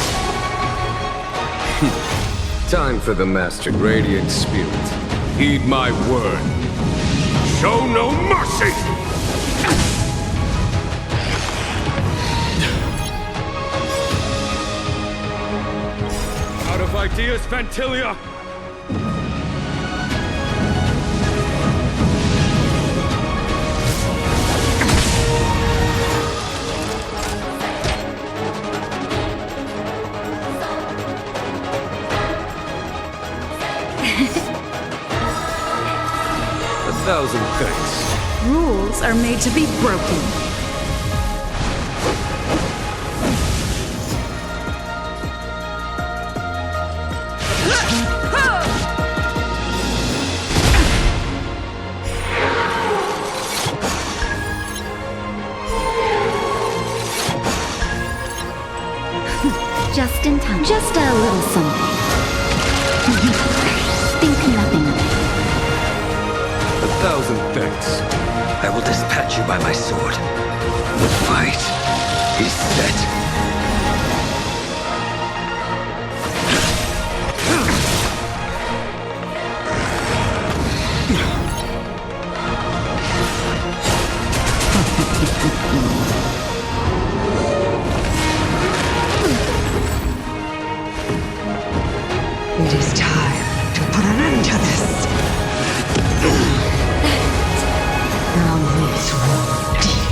Time for the Master Radiant Spirit. Heed my word. Show no mercy! Out of ideas, Phantylia! Thousand thanks. Rules are made to be broken. Just in time. Just a little something. Think nothing of it. 1,000 thanks. I will dispatch you by my sword. The fight is set. It is time to put an end to this. Our roots run deep.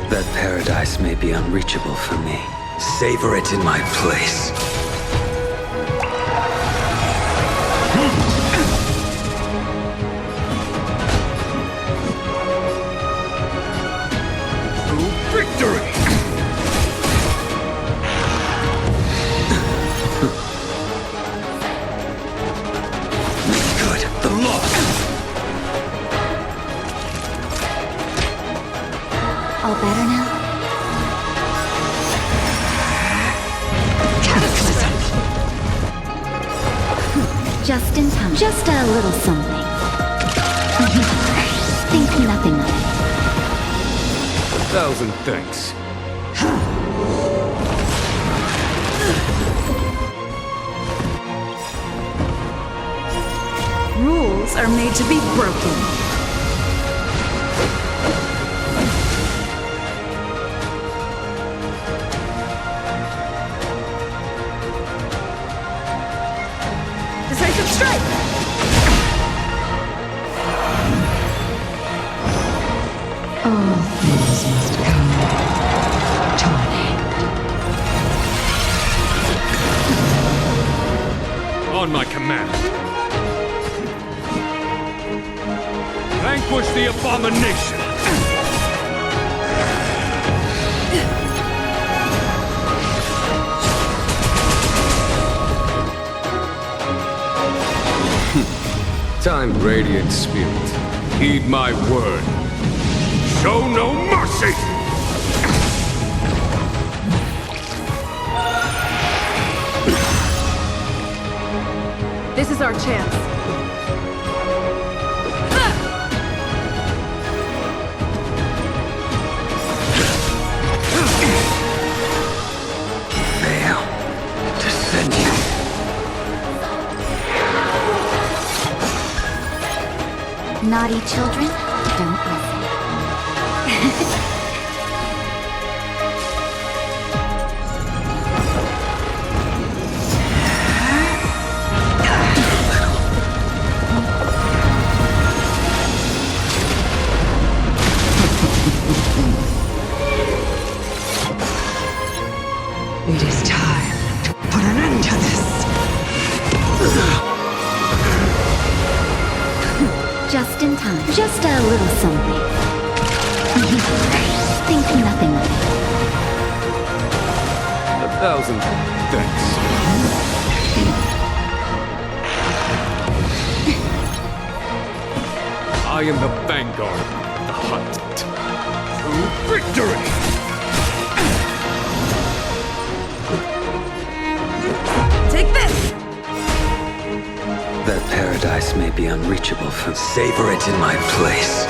That paradise may be unreachable for me. Savor it in my place. Just in time. Just a little something. Think nothing of it. 1,000 thanks. Rules are made to be broken. Decisive strike! All things must come to an end. On my command. Vanquish the abomination! Time, radiant spirit. Heed my word. Show no mercy! This is our chance. Fail to send you. Naughty children, don't listen. It is time to put an end to this. Just in time. Just a little something. Think nothing of it. 1,000 thanks. I am the vanguard of the hunt. To victory! Take this! That paradise may be unreachable from... Savor it in my place.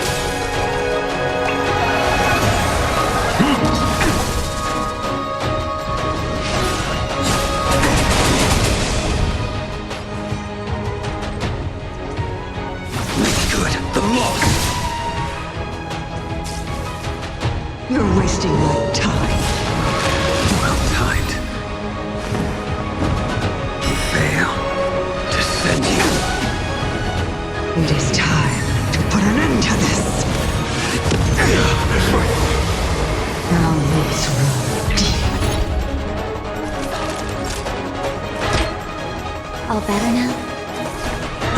Make good the loss. You're wasting my time. Well timed. Fail to send you. It is time to put an end to this. Now let's run deep. All better now?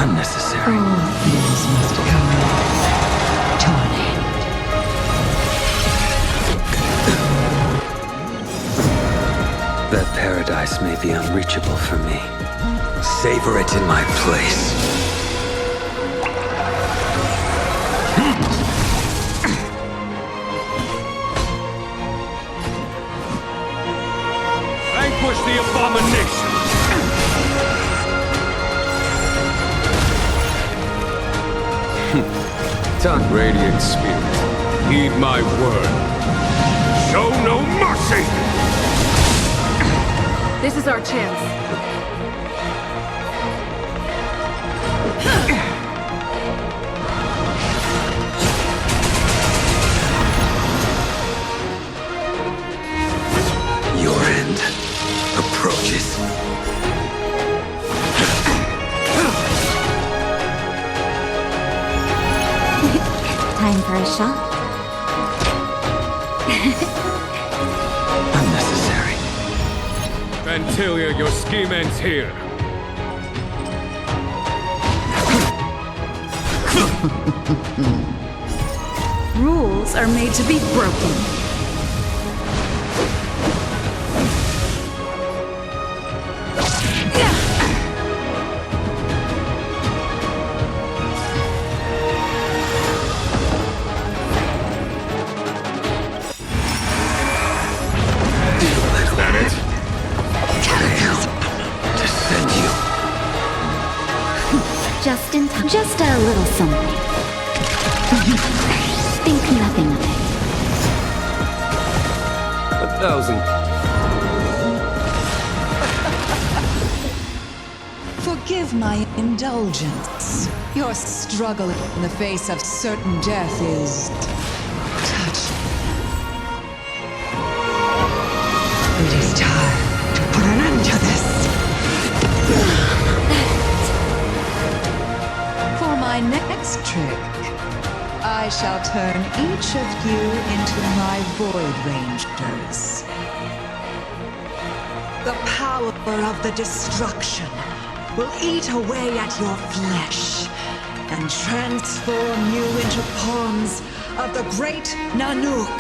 Unnecessary. All things must come to an end. That paradise may be unreachable for me. Savor it in my place. Vanquish the abomination! Time, radiant spirit. Heed my word. Show no mercy! This is our chance. Your end approaches. Time for a shot. Unnecessary. Phantylia, your scheme ends here. Rules are made to be broken. Just in time. Just a little something. Think nothing of it. 1,000. Forgive my indulgence. Your struggle in the face of certain death is touching. It is time to put an end to this. For my next trick, I shall turn each of you into my Void Rangers. The power of the destruction will eat away at your flesh and transform you into pawns of the great Nanook.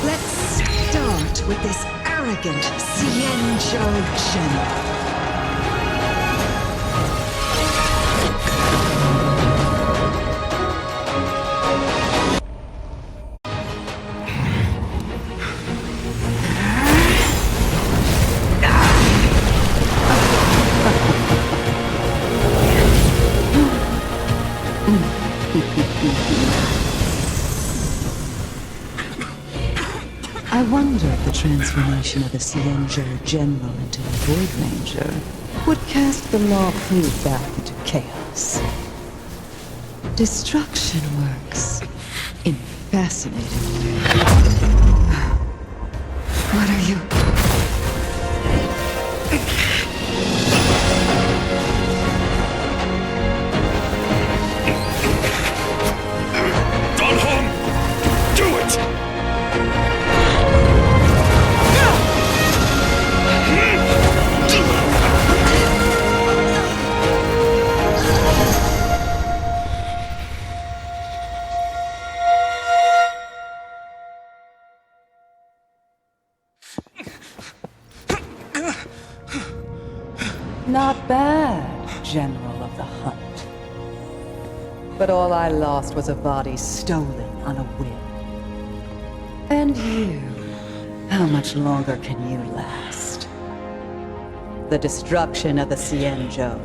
Let's start with this arrogant Xianzhou general. I wonder if the transformation of a Xianzhou general into a Void Ranger would cast the law food back into chaos. Destruction works in fascinating ways. What are you? Dan Heng! Do it! Not bad, General of the Hunt. But all I lost was a body stolen on a whim. And you, how much longer can you last? The destruction of the Xianzhou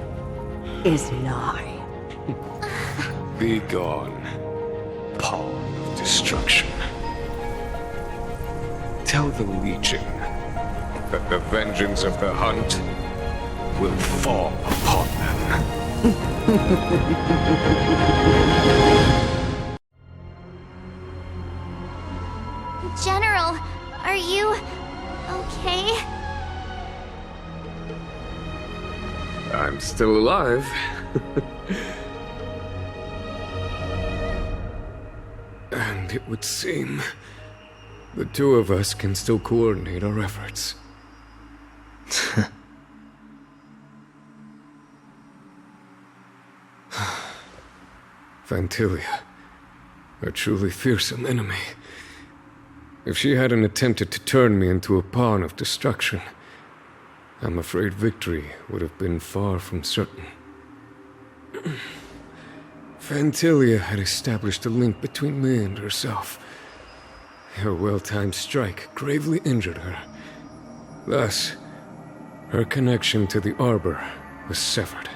is nigh. Be gone, pawn of destruction. Tell the Legion that the vengeance of the Hunt will fall upon them. General, are you okay? I'm still alive. And it would seem the two of us can still coordinate our efforts. Phantylia, a truly fearsome enemy. If she hadn't attempted to turn me into a pawn of destruction, I'm afraid victory would have been far from certain. Phantylia had established a link between me and herself. Her well-timed strike gravely injured her. Thus, her connection to the Arbor was severed.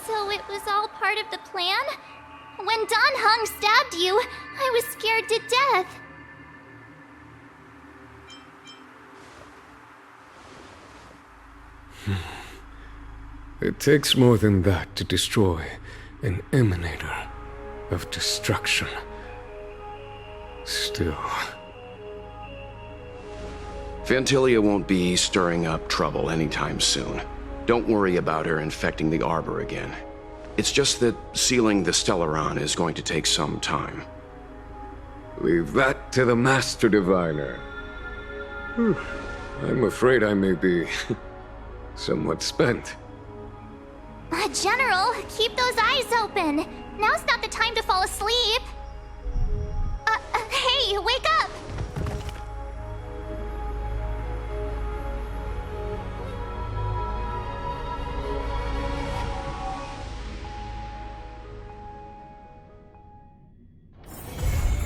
So it was all part of the plan? When Dan Heng stabbed you, I was scared to death. It takes more than that to destroy an emanator of destruction. Still... Phantylia won't be stirring up trouble anytime soon. Don't worry about her infecting the Arbor again. It's just that sealing the Stellaron is going to take some time. Leave that to the Master Diviner. I'm afraid I may be somewhat spent. General, keep those eyes open. Now's not the time to fall asleep. Hey, wake up!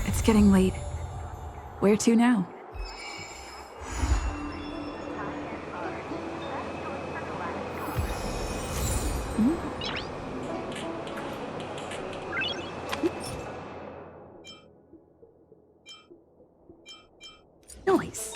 It's getting late. Where to now? Noise.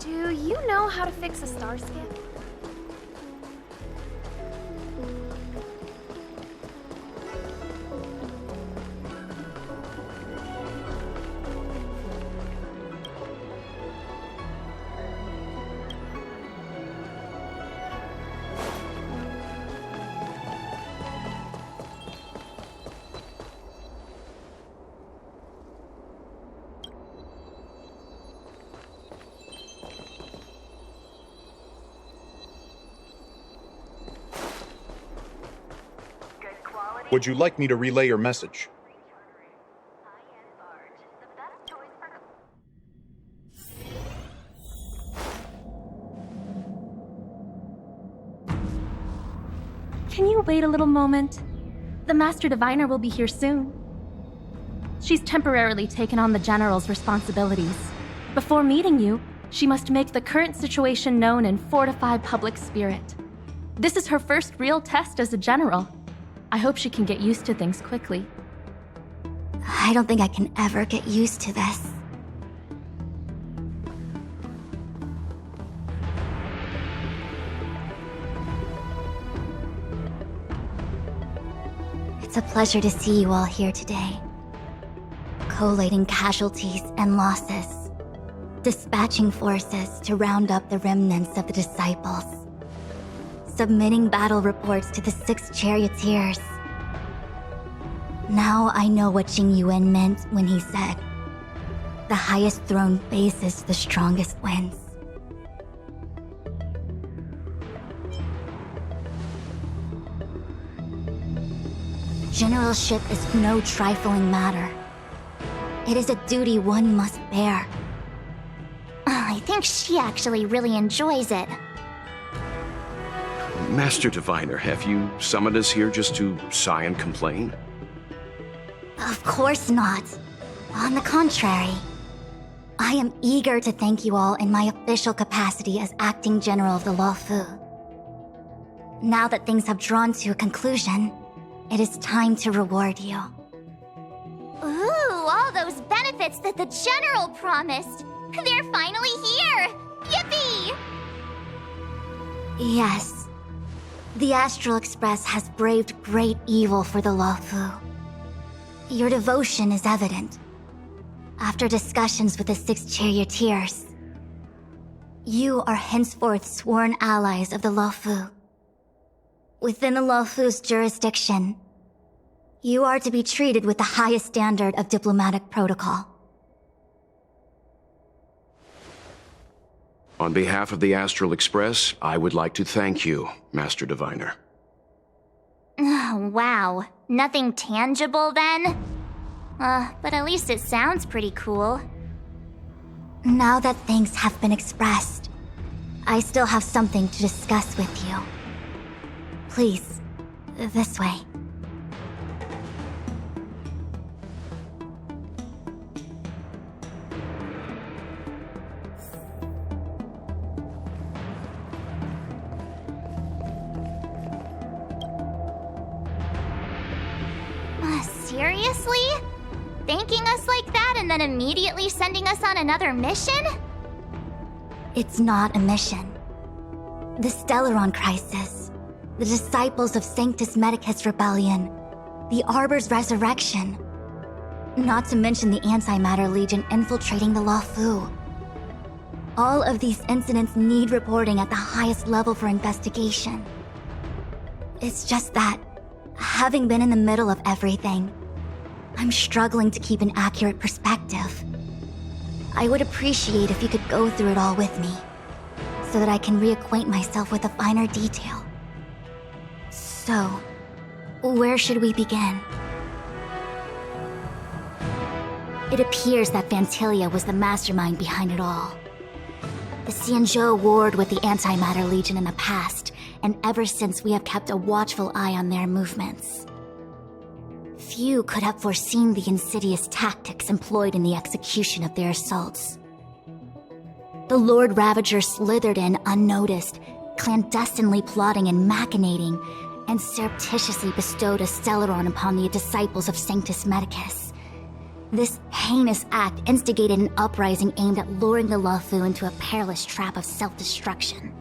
Do you know how to fix a star skip? Would you like me to relay your message? Can you wait a little moment? The Master Diviner will be here soon. She's temporarily taken on the General's responsibilities. Before meeting you, she must make the current situation known and fortify public spirit. This is her first real test as a General. I hope she can get used to things quickly. I don't think I can ever get used to this. It's a pleasure to see you all here today. Collating casualties and losses. Dispatching forces to round up the remnants of the disciples. Submitting battle reports to the 6 charioteers. Now I know what Tingyun meant when he said, "The highest throne faces the strongest wins." Generalship is no trifling matter. It is a duty one must bear. I think she actually really enjoys it. Master Diviner, have you summoned us here just to sigh and complain? Of course not. On the contrary. I am eager to thank you all in my official capacity as Acting General of the Luofu. Now that things have drawn to a conclusion, it is time to reward you. Ooh, all those benefits that the General promised! They're finally here! Yippee! Yes. The Astral Express has braved great evil for the Luofu. Your devotion is evident. After discussions with the 6 charioteers, you are henceforth sworn allies of the Luofu. Within the Luofu's jurisdiction, you are to be treated with the highest standard of diplomatic protocol. On behalf of the Astral Express, I would like to thank you, Master Diviner. Wow. Nothing tangible then? But at least it sounds pretty cool. Now that things have been expressed, I still have something to discuss with you. Please, this way. Seriously? Thanking us like that and then immediately sending us on another mission? It's not a mission. The Stellaron Crisis, the Disciples of Sanctus Medicus Rebellion, the Arbor's Resurrection. Not to mention the Antimatter Legion infiltrating the Luofu. All of these incidents need reporting at the highest level for investigation. It's just that, having been in the middle of everything, I'm struggling to keep an accurate perspective. I would appreciate if you could go through it all with me, so that I can reacquaint myself with the finer detail. So, where should we begin? It appears that Phantylia was the mastermind behind it all. The Xianzhou warred with the Antimatter Legion in the past, and ever since we have kept a watchful eye on their movements. Few could have foreseen the insidious tactics employed in the execution of their assaults. The Lord Ravager slithered in unnoticed, clandestinely plotting and machinating, and surreptitiously bestowed a Stellaron upon the disciples of Sanctus Medicus. This heinous act instigated an uprising aimed at luring the Luofu into a perilous trap of self-destruction.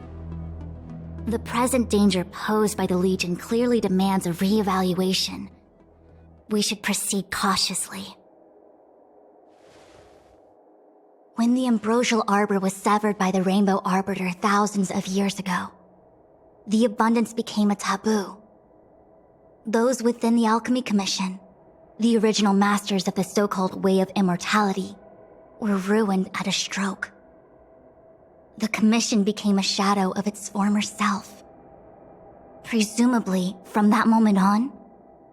The present danger posed by the Legion clearly demands a re-evaluation. We should proceed cautiously. When the ambrosial arbor was severed by the Rainbow Arbiter thousands of years ago, the abundance became a taboo. Those within the Alchemy Commission, the original masters of the so-called Way of Immortality, were ruined at a stroke. The Commission became a shadow of its former self. Presumably, from that moment on,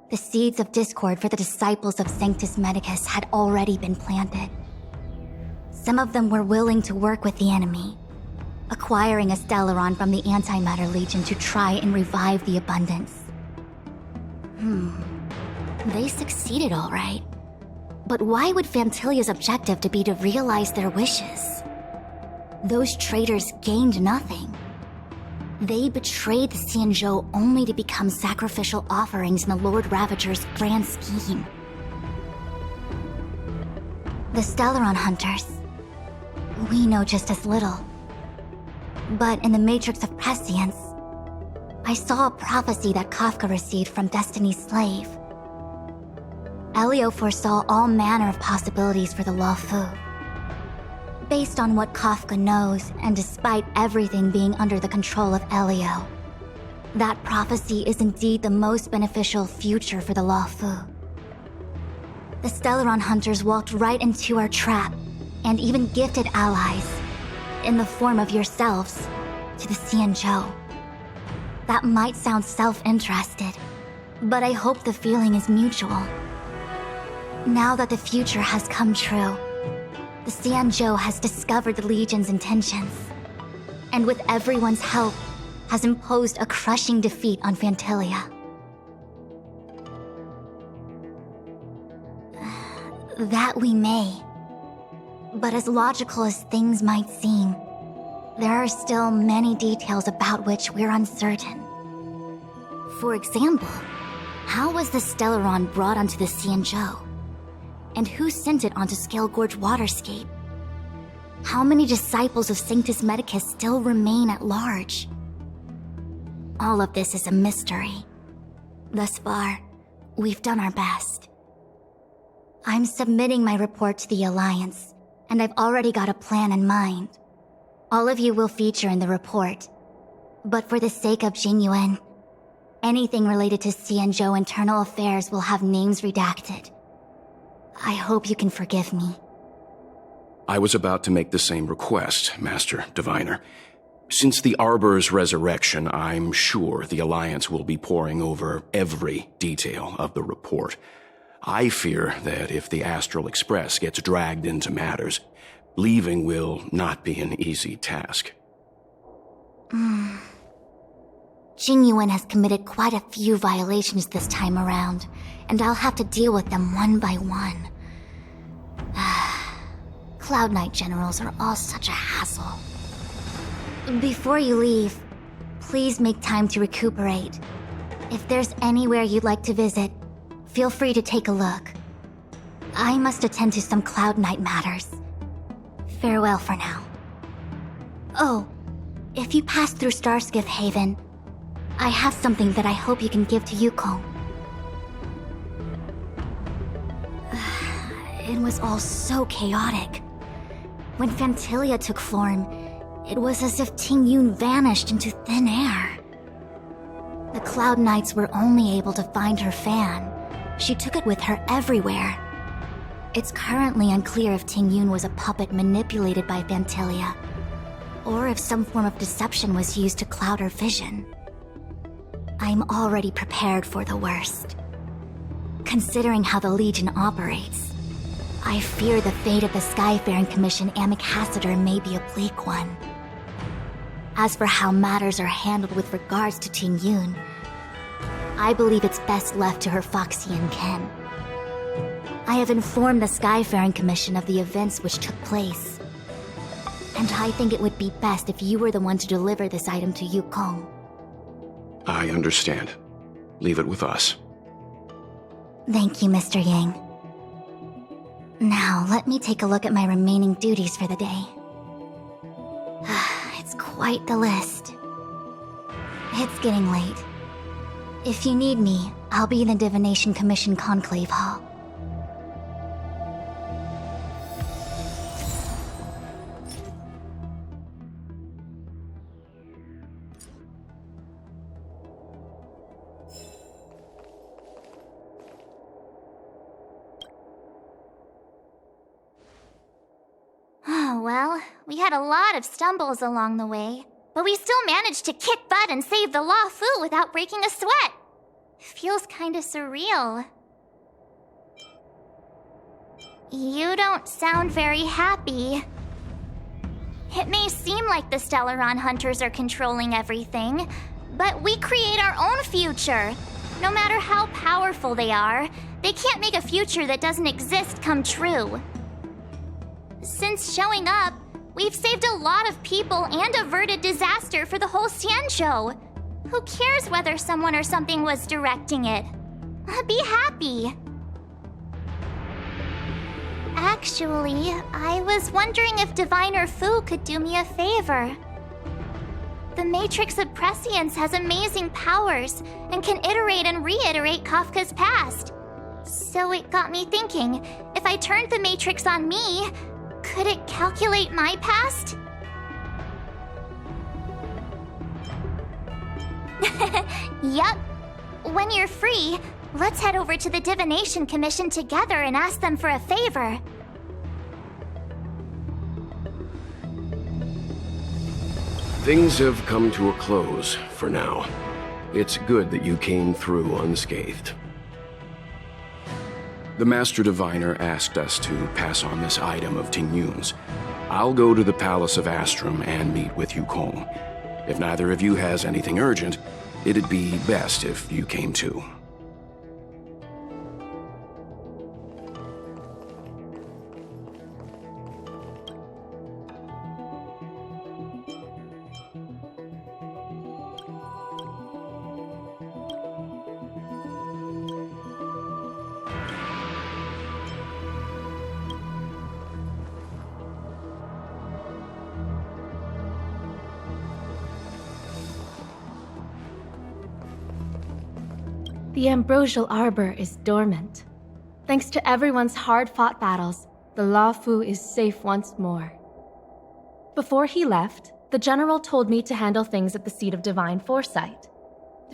the seeds of discord for the disciples of Sanctus Medicus had already been planted. Some of them were willing to work with the enemy, acquiring a Stellaron from the Antimatter Legion to try and revive the abundance. They succeeded all right. But why would Phantylia's objective to be to realize their wishes? Those traitors gained nothing. They betrayed the Xianzhou only to become sacrificial offerings in the Lord Ravager's grand scheme. The Stellaron Hunters, we know just as little. But in the Matrix of Prescience, I saw a prophecy that Kafka received from Destiny's slave. Elio foresaw all manner of possibilities for the Luofu. Based on what Kafka knows, and despite everything being under the control of Elio, that prophecy is indeed the most beneficial future for the Luofu. The Stellaron Hunters walked right into our trap, and even gifted allies, in the form of yourselves, to the Xianzhou. That might sound self-interested, but I hope the feeling is mutual. Now that the future has come true, the Xianzhou has discovered the Legion's intentions, and with everyone's help, has imposed a crushing defeat on Phantylia. That we may. But as logical as things might seem, there are still many details about which we're uncertain. For example, how was the Stellaron brought onto the Xianzhou? And who sent it onto Scalegorge Waterscape? How many disciples of Sanctus Medicus still remain at large? All of this is a mystery. Thus far, we've done our best. I'm submitting my report to the Alliance, and I've already got a plan in mind. All of you will feature in the report. But for the sake of Tingyun, anything related to Xianzhou internal affairs will have names redacted. I hope you can forgive me. I was about to make the same request, Master Diviner. Since the Arbor's resurrection, I'm sure the Alliance will be poring over every detail of the report. I fear that if the Astral Express gets dragged into matters, leaving will not be an easy task. Tingyun has committed quite a few violations this time around, and I'll have to deal with them one by one. Cloud Knight generals are all such a hassle. Before you leave, please make time to recuperate. If there's anywhere you'd like to visit, Feel free to take a look. I must attend to some Cloud Knight matters. Farewell for now. Oh, if you pass through Starskiff Haven, I have something that I hope you can give to Yukong. It was all so chaotic. When Phantylia took form, it was as if Tingyun vanished into thin air. The Cloud Knights were only able to find her fan. She took it with her everywhere. It's currently unclear if Tingyun was a puppet manipulated by Phantylia, or if some form of deception was used to cloud her vision. I'm already prepared for the worst. Considering how the Legion operates, I fear the fate of the Skyfaring Commission Ambassador may be a bleak one. As for how matters are handled with regards to Tingyun, I believe it's best left to her Foxian kin. I have informed the Skyfaring Commission of the events which took place, and I think it would be best if you were the one to deliver this item to Yukong. I understand. Leave it with us. Thank you, Mr. Yang. Now, let me take a look at my remaining duties for the day. It's quite the list. It's getting late. If you need me, I'll be in the Divination Commission Conclave Hall. Well, we had a lot of stumbles along the way, but we still managed to kick butt and save the Law Fu without breaking a sweat. Feels kinda surreal. You don't sound very happy. It may seem like the Stellaron Hunters are controlling everything, but we create our own future. No matter how powerful they are, they can't make a future that doesn't exist come true. Since showing up, we've saved a lot of people and averted disaster for the whole Xianzhou. Who cares whether someone or something was directing it? Be happy. Actually, I was wondering if Diviner Fu could do me a favor. The Matrix of Prescience has amazing powers and can iterate and reiterate Kafka's past. So it got me thinking, if I turned the Matrix on me, could it calculate my past? Yup. When you're free, let's head over to the Divination Commission together and ask them for a favor. Things have come to a close for now. It's good that you came through unscathed. The Master Diviner asked us to pass on this item of Tingyun's. I'll go to the Palace of Astrum and meet with Yukong. If neither of you has anything urgent, it'd be best if you came too. The Ambrosial Arbor is dormant. Thanks to everyone's hard-fought battles, the Law Fu is safe once more. Before he left, the General told me to handle things at the seat of Divine Foresight.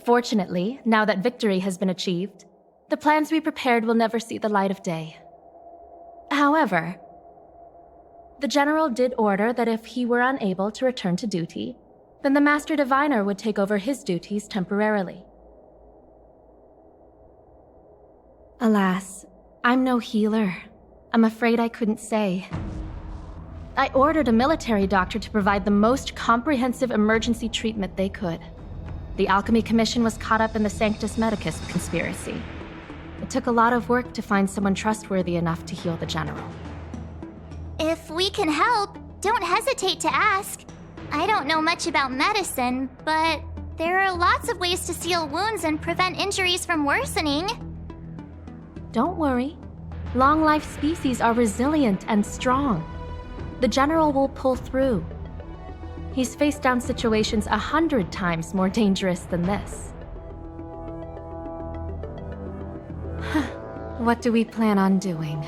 Fortunately, now that victory has been achieved, the plans we prepared will never see the light of day. However, the General did order that if he were unable to return to duty, then the Master Diviner would take over his duties temporarily. Alas, I'm no healer. I'm afraid I couldn't say. I ordered a military doctor to provide the most comprehensive emergency treatment they could. The Alchemy Commission was caught up in the Sanctus Medicus conspiracy. It took a lot of work to find someone trustworthy enough to heal the General. If we can help, don't hesitate to ask. I don't know much about medicine, but there are lots of ways to seal wounds and prevent injuries from worsening. Don't worry. Long-life species are resilient and strong. The General will pull through. He's faced down situations 100 times more dangerous than this. What do we plan on doing?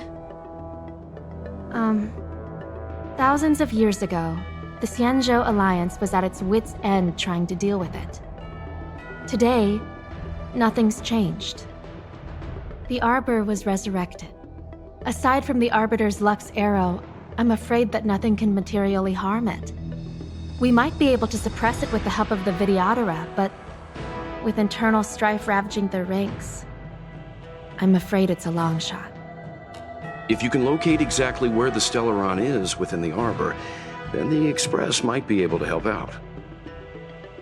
Thousands of years ago, the Xianzhou Alliance was at its wit's end trying to deal with it. Today, nothing's changed. The Arbor was resurrected. Aside from the Arbiter's Lux arrow, I'm afraid that nothing can materially harm it. We might be able to suppress it with the help of the Vidyadhara, but with internal strife ravaging their ranks, I'm afraid it's a long shot. If you can locate exactly where the Stellaron is within the Arbor, then the Express might be able to help out.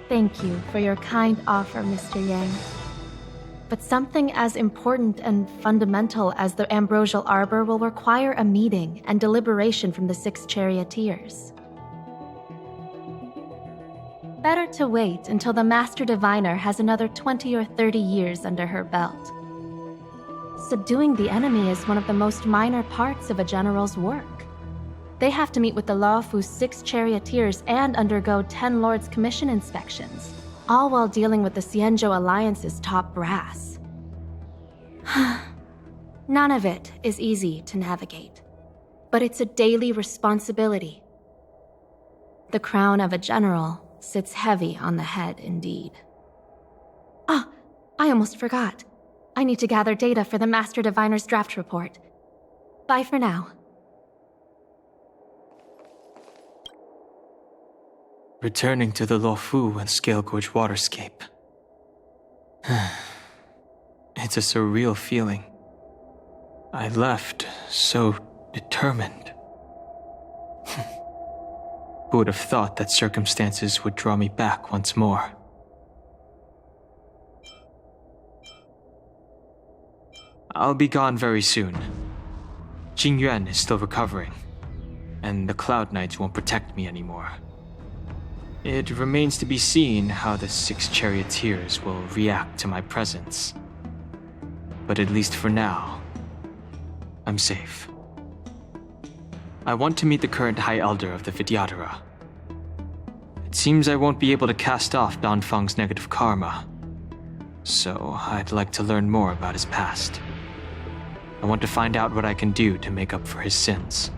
Thank you for your kind offer, Mr. Yang. But something as important and fundamental as the Ambrosial Arbor will require a meeting and deliberation from the 6 charioteers. Better to wait until the Master Diviner has another 20 or 30 years under her belt. Subduing the enemy is one of the most minor parts of a general's work. They have to meet with the Luofu's 6 charioteers and undergo 10 Lords' Commission inspections, all while dealing with the Xianzhou Alliance's top brass. None of it is easy to navigate, but it's a daily responsibility. The crown of a general sits heavy on the head indeed. Ah, I almost forgot. I need to gather data for the Master Diviner's draft report. Bye for now. Returning to the Luofu and Scalegorge Waterscape. It's a surreal feeling. I left so determined. Who would have thought that circumstances would draw me back once more? I'll be gone very soon. Tingyun is still recovering, and the Cloud Knights won't protect me anymore. It remains to be seen how the 6 charioteers will react to my presence. But at least for now, I'm safe. I want to meet the current High Elder of the Vidyadhara. It seems I won't be able to cast off Dan Feng's negative karma, so I'd like to learn more about his past. I want to find out what I can do to make up for his sins.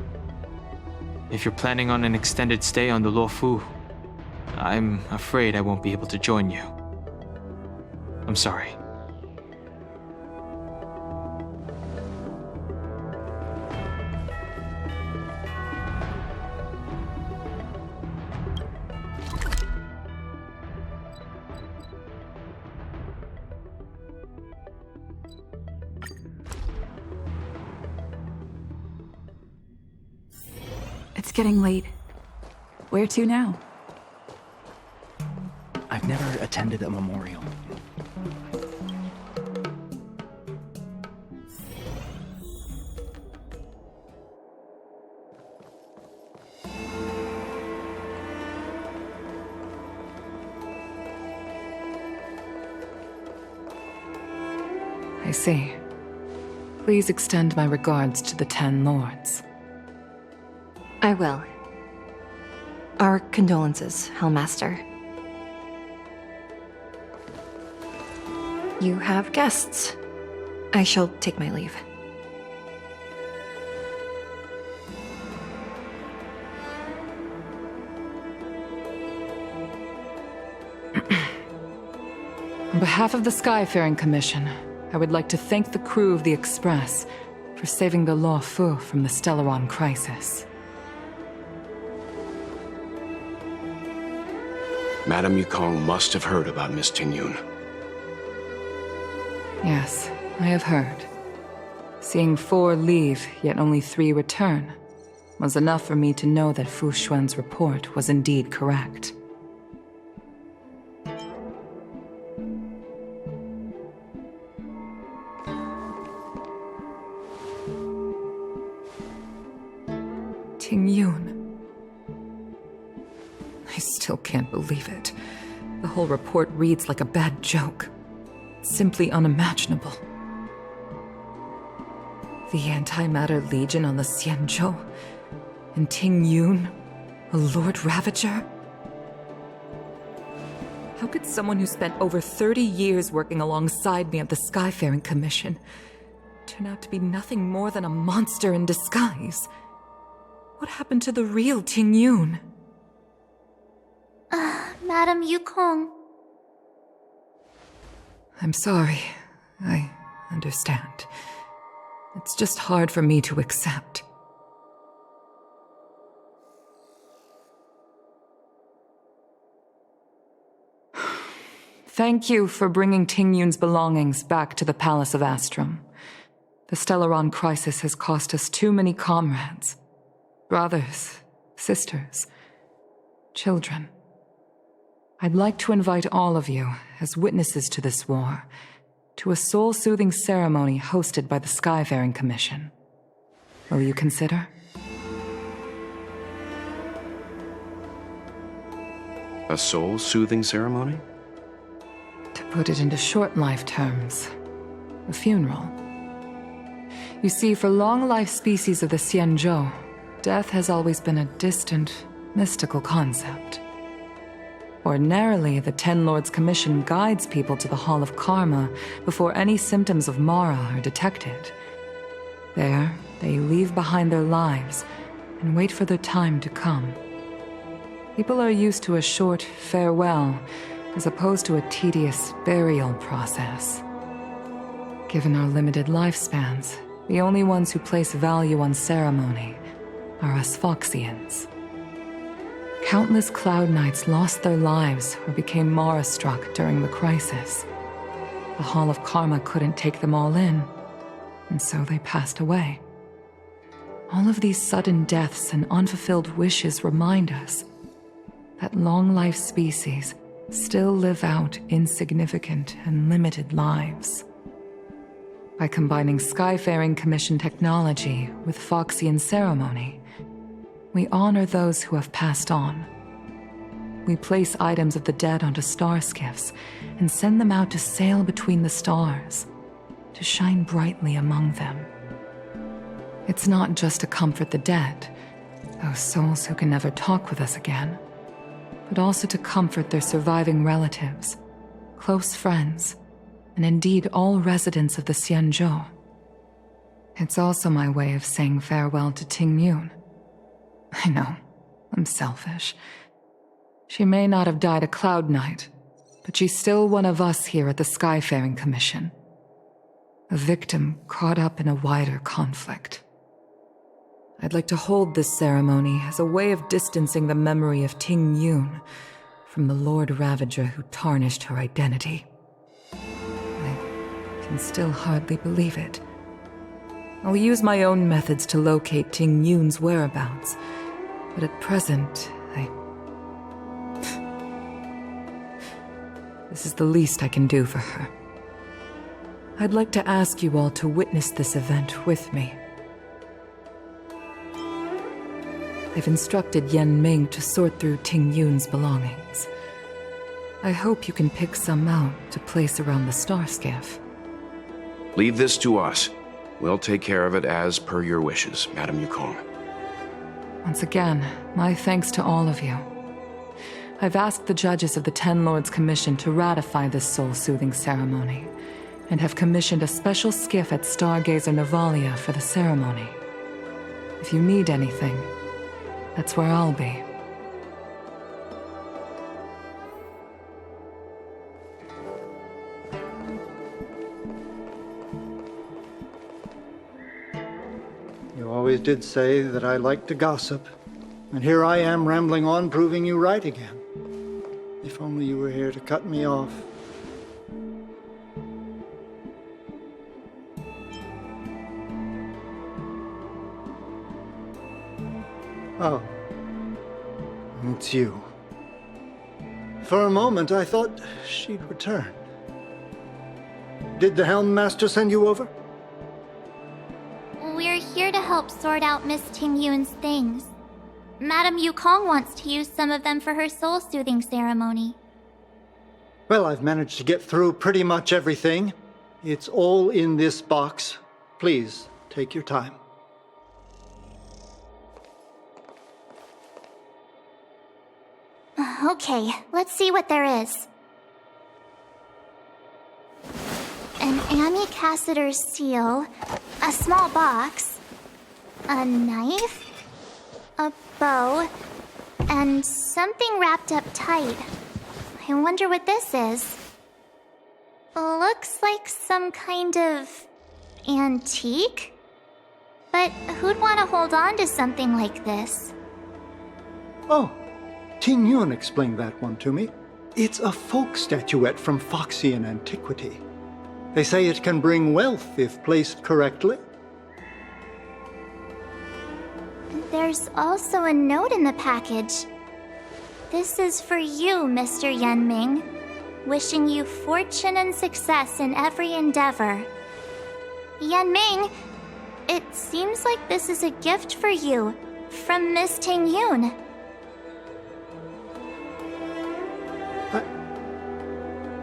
If you're planning on an extended stay on the Luofu, I'm afraid I won't be able to join you. I'm sorry. It's getting late. Where to now? I've never attended a memorial. I see. Please extend my regards to the 10 Lords. I will. Our condolences, Hellmaster. You have guests. I shall take my leave. On behalf of the Skyfaring Commission, I would like to thank the crew of the Express for saving the Luofu from the Stellaron crisis. Madame Yukong must have heard about Miss Tingyun. Yes, I have heard. Seeing 4 leave, yet only 3 return, was enough for me to know that Fu Xuan's report was indeed correct. Tingyun. I still can't believe it. The whole report reads like a bad joke. Simply unimaginable. The Antimatter Legion on the Xianzhou? And Tingyun, a Lord Ravager? How could someone who spent over 30 years working alongside me at the Skyfaring Commission turn out to be nothing more than a monster in disguise? What happened to the real Tingyun? Madam Yukong. I'm sorry. I understand. It's just hard for me to accept. Thank you for bringing Tingyun's belongings back to the Palace of Astrum. The Stellaron crisis has cost us too many comrades. Brothers, sisters, children. I'd like to invite all of you, as witnesses to this war, to a soul-soothing ceremony hosted by the Skyfaring Commission. Will you consider? A soul-soothing ceremony? To put it into short-life terms, a funeral. You see, for long-life species of the Xianzhou, death has always been a distant, mystical concept. Ordinarily, the Ten Lords Commission guides people to the Hall of Karma before any symptoms of Mara are detected. There, they leave behind their lives and wait for their time to come. People are used to a short farewell as opposed to a tedious burial process. Given our limited lifespans, the only ones who place value on ceremony are us Foxians. Countless Cloud Knights lost their lives or became Mara-struck during the crisis. The Hall of Karma couldn't take them all in, and so they passed away. All of these sudden deaths and unfulfilled wishes remind us that long-life species still live out insignificant and limited lives. By combining Skyfaring Commission technology with Foxian ceremony, we honor those who have passed on. We place items of the dead onto star skiffs and send them out to sail between the stars, to shine brightly among them. It's not just to comfort the dead, those souls who can never talk with us again, but also to comfort their surviving relatives, close friends, and indeed all residents of the Xianzhou. It's also my way of saying farewell to Tingyun. I know, I'm selfish. She may not have died a Cloud Knight, but she's still one of us here at the Skyfaring Commission. A victim caught up in a wider conflict. I'd like to hold this ceremony as a way of distancing the memory of Tingyun from the Lord Ravager who tarnished her identity. I can still hardly believe it. I'll use my own methods to locate Tingyun's whereabouts, but at present, This is the least I can do for her. I'd like to ask you all to witness this event with me. I've instructed Yen Ming to sort through Tingyun's belongings. I hope you can pick some out to place around the star skiff. Leave this to us. We'll take care of it as per your wishes, Madam Yukong. Once again, my thanks to all of you. I've asked the judges of the Ten Lords Commission to ratify this soul-soothing ceremony, and have commissioned a special skiff at Stargazer Navalia for the ceremony. If you need anything, that's where I'll be. You always did say that I liked to gossip, and here I am rambling on, proving you right again. If only you were here to cut me off. Oh. It's you. For a moment, I thought she'd returned. Did the Helm Master send you over? We're here to help sort out Miss Tingyun's things. Madam Yukong wants to use some of them for her soul-soothing ceremony. Well, I've managed to get through pretty much everything. It's all in this box. Please, Take your time. Okay, let's see what there is. An amicassator's seal, a small box, a knife, a bow, and something wrapped up tight. I wonder what this is. Looks like some kind of antique? But who'd want to hold on to something like this? Oh, Tingyun explained that one to me. It's a folk statuette from Foxian antiquity. They say it can bring wealth if placed correctly. There's also a note in the package. This is for you, Mr. Yanming. Wishing you fortune and success in every endeavor. Yanming, it seems like this is a gift for you from Miss Tingyun.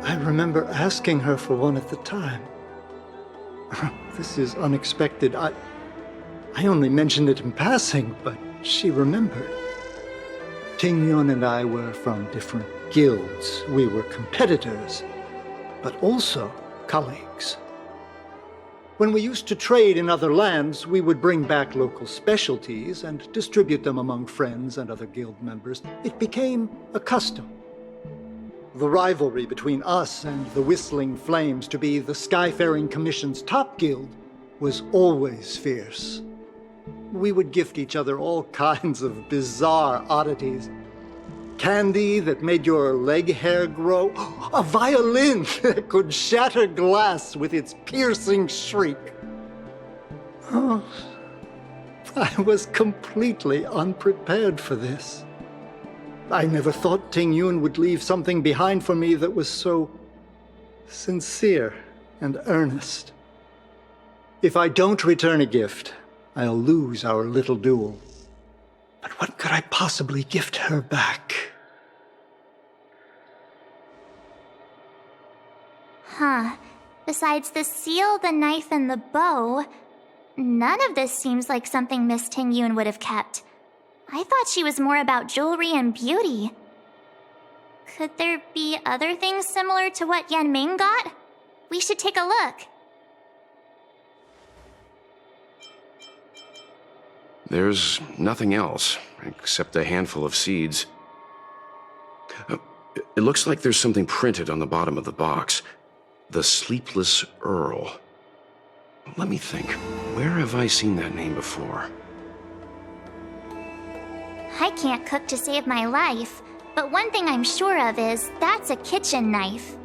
I remember asking her for one at the time. This is unexpected. I only mentioned it in passing, but she remembered. Tingyun and I were from different guilds. We were competitors, but also colleagues. When we used to trade in other lands, we would bring back local specialties and distribute them among friends and other guild members. It became a custom. The rivalry between us and the Whistling Flames to be the Skyfaring Commission's top guild was always fierce. We would gift each other all kinds of bizarre oddities. Candy that made your leg hair grow. A violin that could shatter glass with its piercing shriek. Oh, I was completely unprepared for this. I never thought Tingyun would leave something behind for me that was so sincere and earnest. If I don't return a gift, I'll lose our little duel. But what could I possibly gift her back? Huh. Besides the seal, the knife, and the bow, none of this seems like something Miss Tingyun would have kept. I thought she was more about jewelry and beauty. Could there be other things similar to what Yanming got? We should take a look. There's nothing else, except a handful of seeds. It looks like there's something printed on the bottom of the box. The Sleepless Earl. Let me think. Where have I seen that name before? I can't cook to save my life, but one thing I'm sure of is that's a kitchen knife.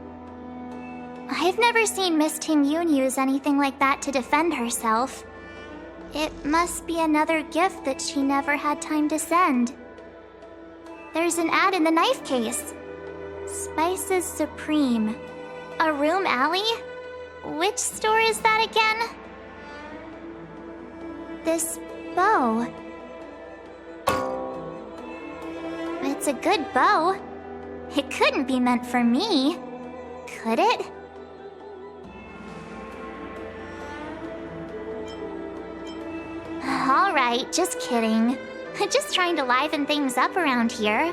I've never seen Miss Tingyun use anything like that to defend herself. It must be another gift that she never had time to send. There's an ad in the knife case. Spices Supreme. A room alley? Which store is that again? This bow. It's a good bow. It couldn't be meant for me, could it? All right, just kidding. Just trying to liven things up around here.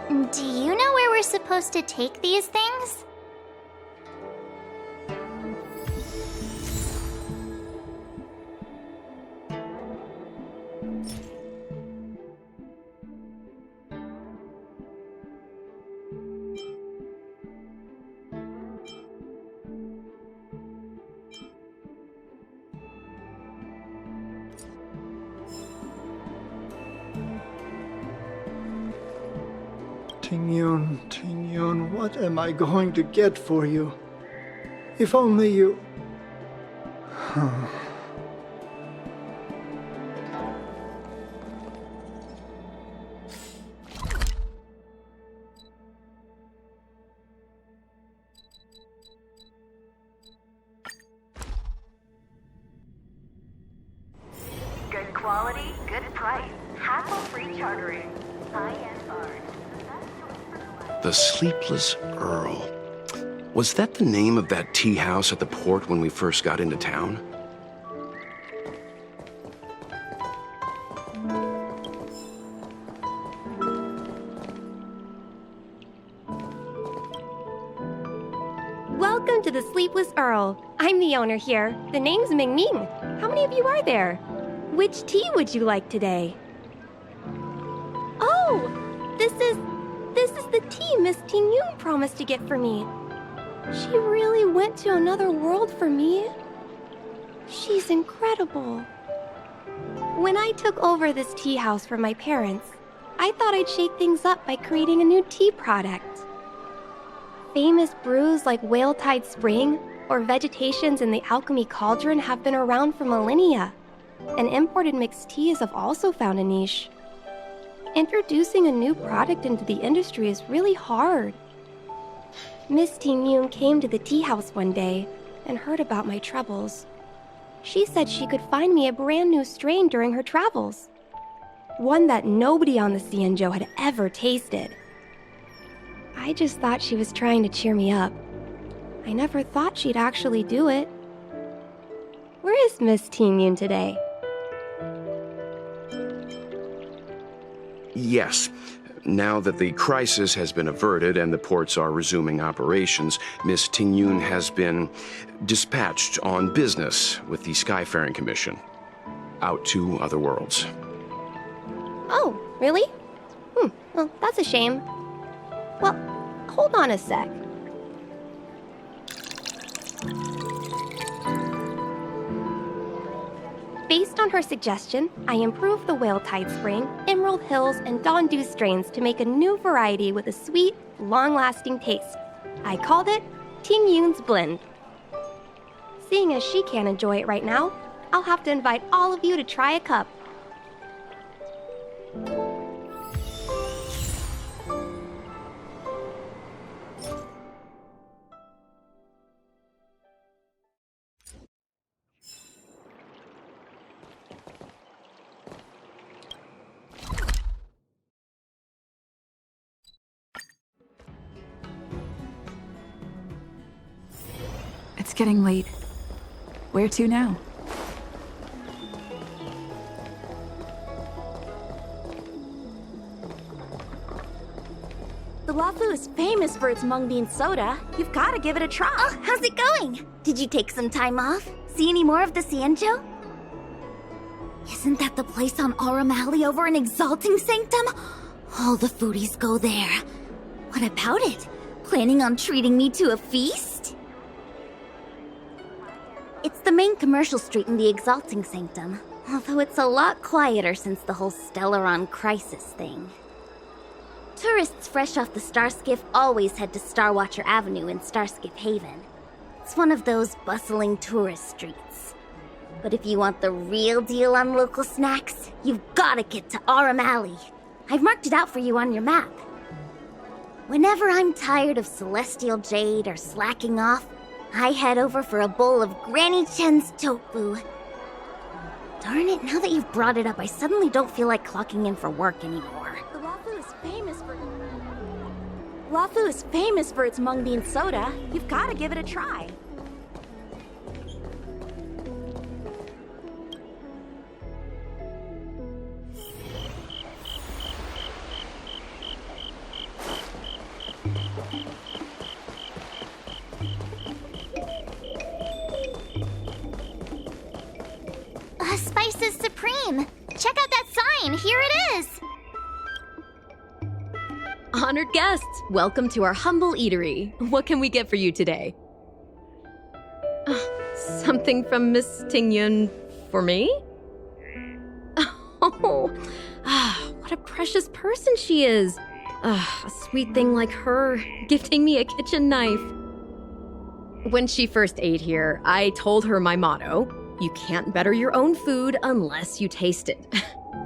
Do you know where we're supposed to take these things? Tingyun, what am I going to get for you? If only you... Good quality, good price. Hassle-free chartering. High-end art. The Sleepless Earl. Was that the name of that tea house at the port when we first got into town? Welcome to the Sleepless Earl. I'm the owner here. The name's Ming Ming. How many of you are there? Which tea would you like today? Oh, this is the tea Miss Tingyun promised to get for me. She really went to another world for me. She's incredible. When I took over this tea house from my parents, I thought I'd shake things up by creating a new tea product. Famous brews like Whale Tide Spring or Vegetations in the Alchemy Cauldron have been around for millennia, and imported mixed teas have also found a niche. Introducing a new product into the industry is really hard. Miss Tingyun came to the tea house one day and heard about my troubles. She said she could find me a brand new strain during her travels, one that nobody on the Xianzhou had ever tasted. I just thought she was trying to cheer me up. I never thought she'd actually do it. Where is Miss Tingyun today? Yes. Now that the crisis has been averted and the ports are resuming operations, Miss Tingyun has been dispatched on business with the Skyfaring Commission out to other worlds. Oh, really? Well, that's a shame. Well, hold on a sec. Based on her suggestion, I improved the Whale Tide Spring, Emerald Hills, and Dawn Dew strains to make a new variety with a sweet, long-lasting taste. I called it Tingyun's Blend. Seeing as she can't enjoy it right now, I'll have to invite all of you to try a cup. It's getting late. Where to now? The Lafu is famous for its mung bean soda. You've got to give it a try. Oh, how's it going? Did you take some time off? See any more of the Xianzhou? Isn't that the place on Aurum Alley over in Exalting Sanctum? All the foodies go there. What about it? Planning on treating me to a feast? It's the main commercial street in the Exalting Sanctum, although it's a lot quieter since the whole Stellaron crisis thing. Tourists fresh off the Starskiff always head to Starwatcher Avenue in Starskiff Haven. It's one of those bustling tourist streets. But if you want the real deal on local snacks, you've gotta get to Aurum Alley. I've marked it out for you on your map. Whenever I'm tired of Celestial Jade or slacking off, I head over for a bowl of Granny Chen's tofu. Darn it, now that you've brought it up, I suddenly don't feel like clocking in for work anymore. The Lafu is famous for its mung bean soda. You've got to give it a try. Spices Supreme! Check out that sign! Here it is! Honored guests, welcome to our humble eatery. What can we get for you today? Something from Miss Tingyun for me? Oh, what a precious person she is. A sweet thing like her, gifting me a kitchen knife. When she first ate here, I told her my motto: you can't better your own food unless you taste it.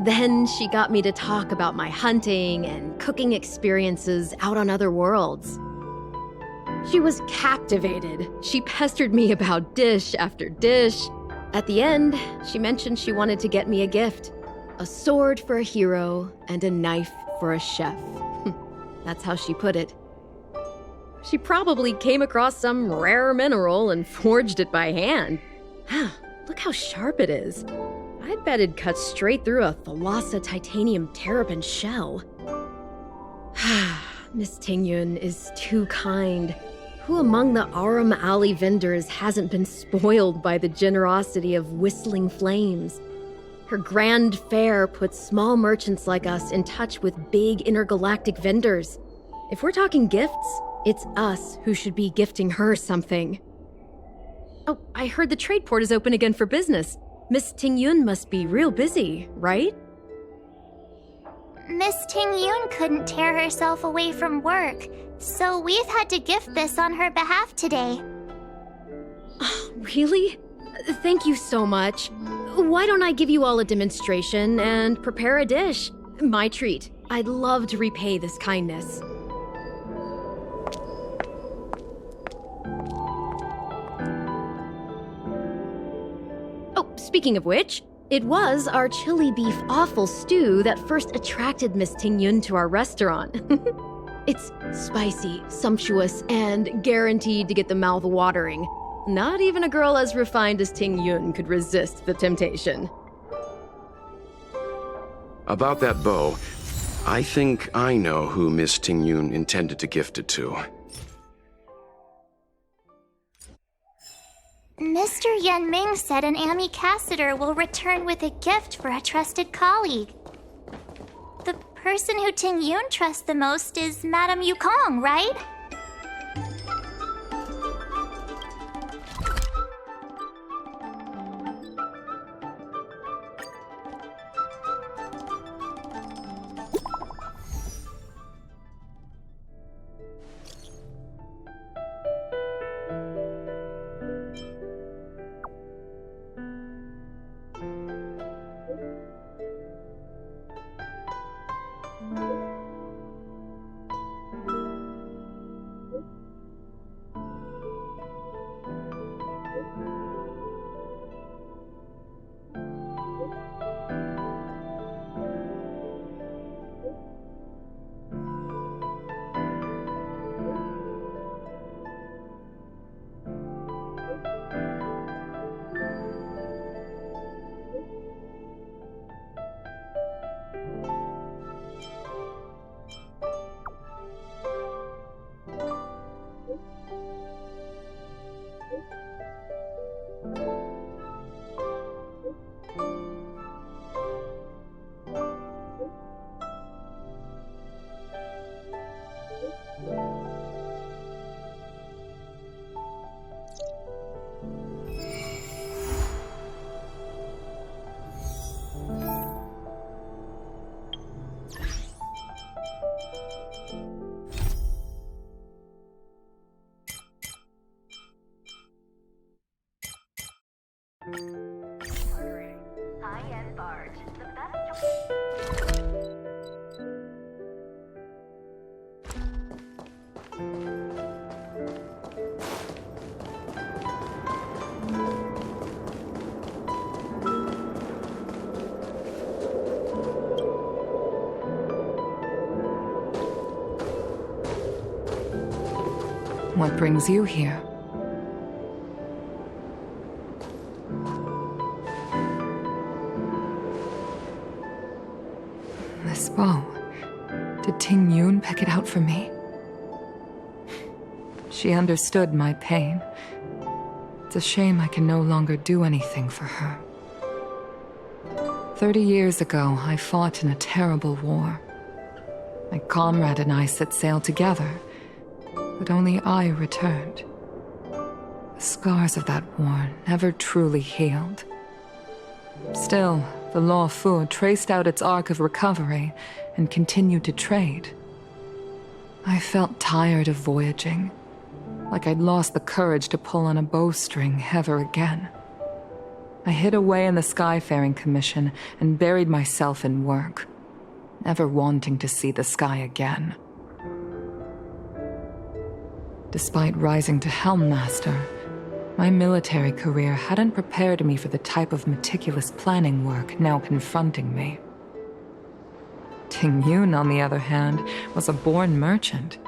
Then she got me to talk about my hunting and cooking experiences out on other worlds. She was captivated. She pestered me about dish after dish. At the end, she mentioned she wanted to get me a gift: a sword for a hero and a knife for a chef. That's how she put it. She probably came across some rare mineral and forged it by hand. Look how sharp it is. I bet it'd cut straight through a Thalassa titanium terrapin shell. Miss Tingyun is too kind. Who among the Aram Alley vendors hasn't been spoiled by the generosity of whistling flames? Her grand fare puts small merchants like us in touch with big intergalactic vendors. If we're talking gifts, it's us who should be gifting her something. Oh, I heard the trade port is open again for business. Miss Tingyun must be real busy, right? Miss Tingyun couldn't tear herself away from work, so we've had to gift this on her behalf today. Really? Thank you so much. Why don't I give you all a demonstration and prepare a dish? My treat. I'd love to repay this kindness. Oh, speaking of which, it was our chili beef offal stew that first attracted Miss Tingyun to our restaurant. It's spicy, sumptuous, and guaranteed to get the mouth watering. Not even a girl as refined as Tingyun could resist the temptation. About that bow, I think I know who Miss Tingyun intended to gift it to. Mr. Yan Ming said an ambassador will return with a gift for a trusted colleague. The person who Tingyun trusts the most is Madame Yukong, right? High-end barge. The best. What brings you here? This bow. Did Tingyun pick it out for me? She understood my pain. It's a shame I can no longer do anything for her. 30 years ago, I fought in a terrible war. My comrade and I set sail together, but only I returned. The scars of that war never truly healed. Still, the Law Fu traced out its arc of recovery and continued to trade. I felt tired of voyaging, like I'd lost the courage to pull on a bowstring ever again. I hid away in the Skyfaring Commission and buried myself in work, never wanting to see the sky again. Despite rising to Helm Master, my military career hadn't prepared me for the type of meticulous planning work now confronting me. Tingyun, on the other hand, was a born merchant.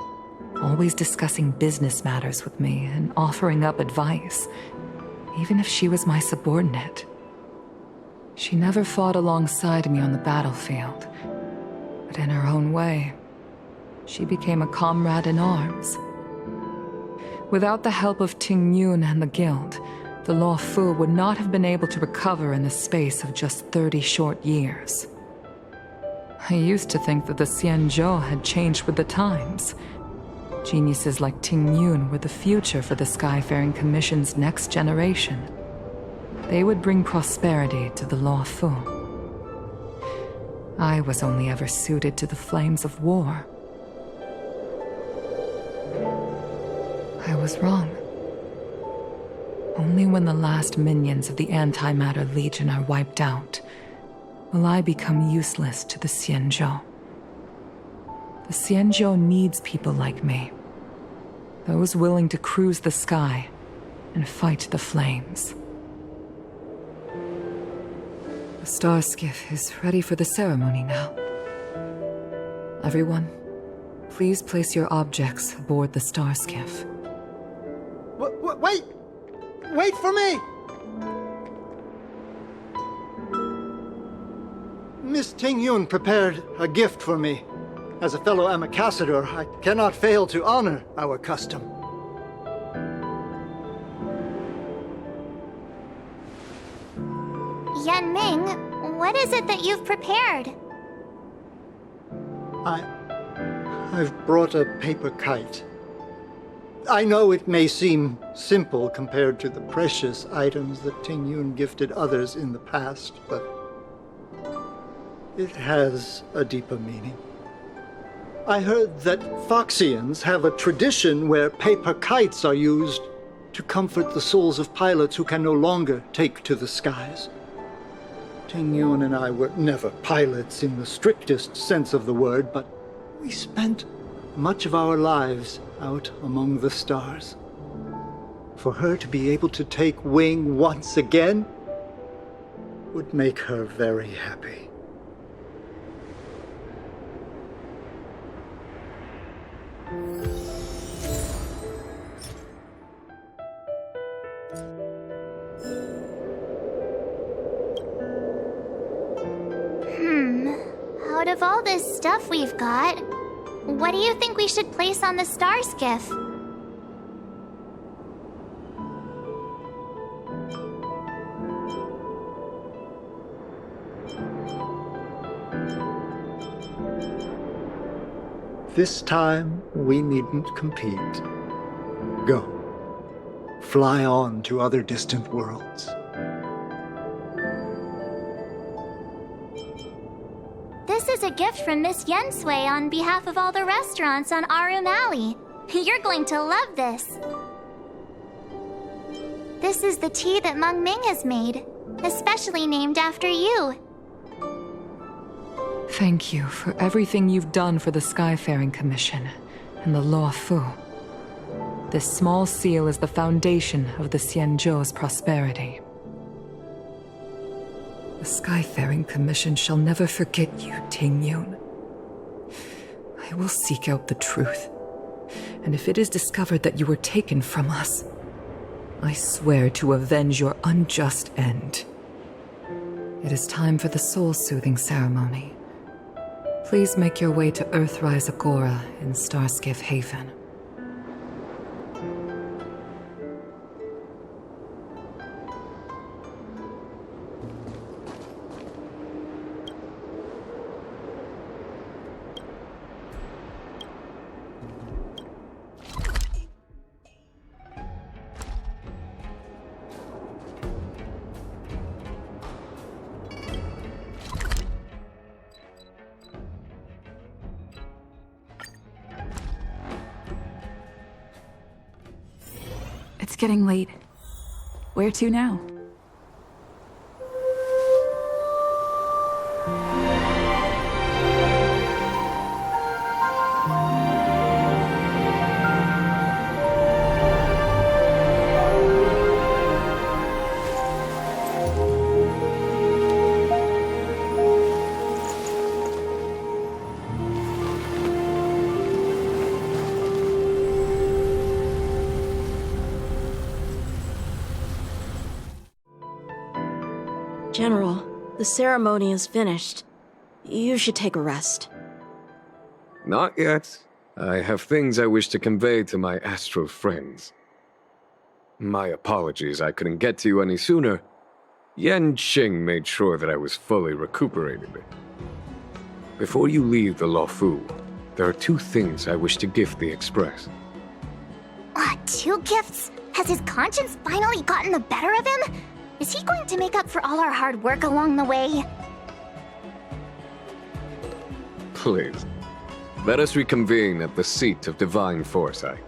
always discussing business matters with me and offering up advice, even if she was my subordinate. She never fought alongside me on the battlefield, but in her own way, she became a comrade in arms. Without the help of Tingyun and the Guild, the Law Fu would not have been able to recover in the space of just 30 short years. I used to think that the Xianzhou had changed with the times. Geniuses like Tingyun were the future for the Skyfaring Commission's next generation. They would bring prosperity to the Law Fu. I was only ever suited to the flames of war. I was wrong. Only when the last minions of the Antimatter Legion are wiped out will I become useless to the Xianzhou. The Xianzhou needs people like me. Those willing to cruise the sky and fight the flames. The star skiff is ready for the ceremony now. Everyone, please place your objects aboard the star skiff. Wait! Wait for me! Miss Tingyun prepared a gift for me. As a fellow ambassador, I cannot fail to honor our custom. Yan Ming, what is it that you've prepared? I've brought a paper kite. I know it may seem simple compared to the precious items that Tingyun gifted others in the past, but it has a deeper meaning. I heard that Foxians have a tradition where paper kites are used to comfort the souls of pilots who can no longer take to the skies. Tingyun and I were never pilots in the strictest sense of the word, but we spent much of our lives out among the stars. For her to be able to take wing once again would make her very happy. Out of all this stuff we've got, what do you think we should place on the star skiff? This time, we needn't compete. Go. Fly on to other distant worlds. This is a gift from Miss Yensui on behalf of all the restaurants on Arum Alley. You're going to love this. This is the tea that Meng Ming has made, especially named after you. Thank you for everything you've done for the Skyfaring Commission and the Law Fu. This small seal is the foundation of the Xianzhou's prosperity. The Skyfaring Commission shall never forget you, Tingyun. I will seek out the truth, and if it is discovered that you were taken from us, I swear to avenge your unjust end. It is time for the soul-soothing ceremony. Please make your way to Earthrise Agora in Starskiff Haven. It's getting late. Where to now? General, the ceremony is finished. You should take a rest. Not yet. I have things I wish to convey to my astral friends. My apologies I couldn't get to you any sooner. Yan Qing made sure that I was fully recuperated. Before you leave the Luofu, there are 2 things I wish to gift the Express. 2 gifts? Has his conscience finally gotten the better of him? Is he going to make up for all our hard work along the way? Please, let us reconvene at the seat of divine foresight.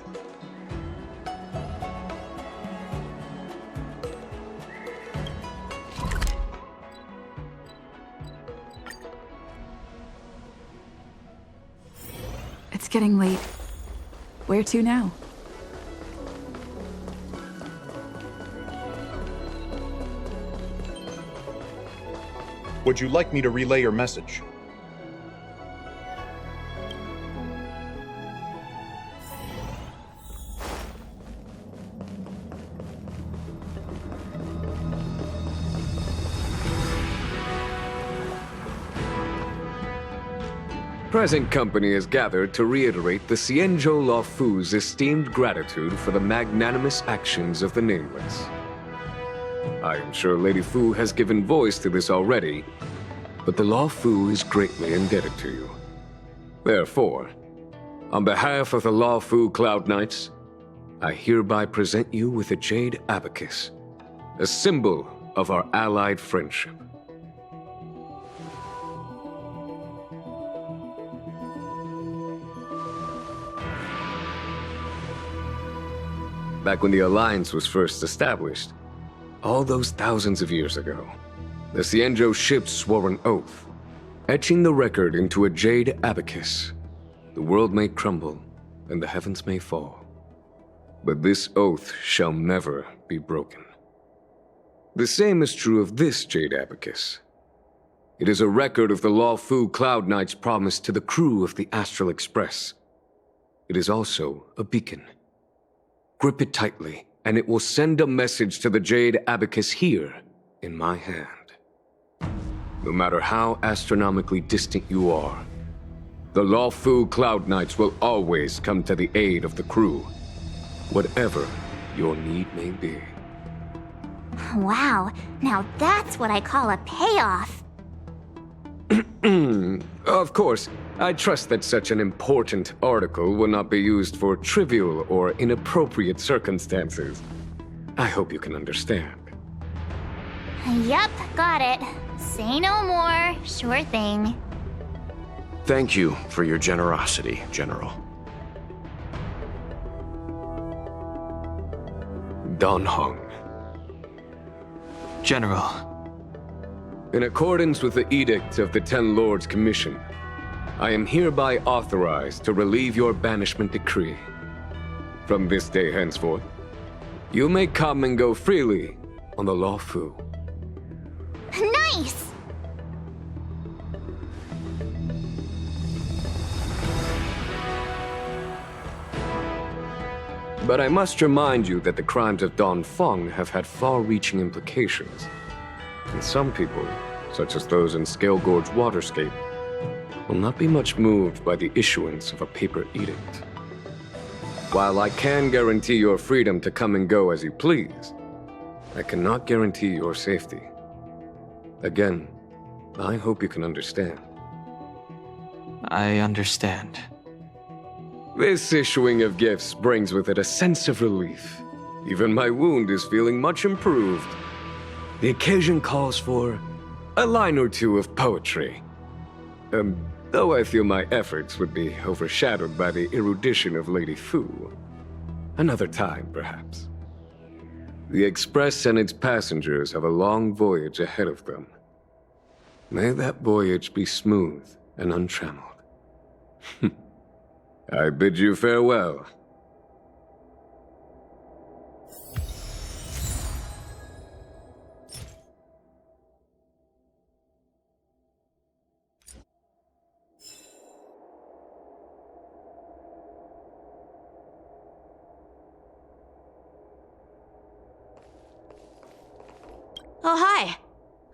It's getting late. Where to now? Would you like me to relay your message? Present company is gathered to reiterate the Xianzhou Luofu's esteemed gratitude for the magnanimous actions of the Nameless. I am sure Lady Fu has given voice to this already, but the Luofu is greatly indebted to you. Therefore, on behalf of the Luofu Cloud Knights, I hereby present you with a jade abacus, a symbol of our allied friendship. Back when the Alliance was first established, all those thousands of years ago, the Xianzhou ships swore an oath, etching the record into a jade abacus. The world may crumble, and the heavens may fall, but this oath shall never be broken. The same is true of this jade abacus. It is a record of the Luofu Cloud Knight's promise to the crew of the Astral Express. It is also a beacon. Grip it tightly, and it will send a message to the jade abacus here, in my hand. No matter how astronomically distant you are, the Luofu Cloud Knights will always come to the aid of the crew, whatever your need may be. Wow, now that's what I call a payoff. Of course, I trust that such an important article will not be used for trivial or inappropriate circumstances. I hope you can understand. Yep, got it. Say no more. Sure thing. Thank you for your generosity, General. Dan Heng. General. In accordance with the Edict of the Ten Lords Commission, I am hereby authorized to relieve your banishment decree. From this day henceforth, you may come and go freely on the Luofu. Nice! But I must remind you that the crimes of Dan Feng have had far-reaching implications. And some people, such as those in Scalegorge Waterscape, will not be much moved by the issuance of a paper edict. While I can guarantee your freedom to come and go as you please, I cannot guarantee your safety. Again, I hope you can understand. I understand. This issuing of gifts brings with it a sense of relief. Even my wound is feeling much improved. The occasion calls for a line or two of poetry. Though I feel my efforts would be overshadowed by the erudition of Lady Fu. Another time, perhaps. The Express and its passengers have a long voyage ahead of them. May that voyage be smooth and untrammeled. I bid you farewell. Oh, hi.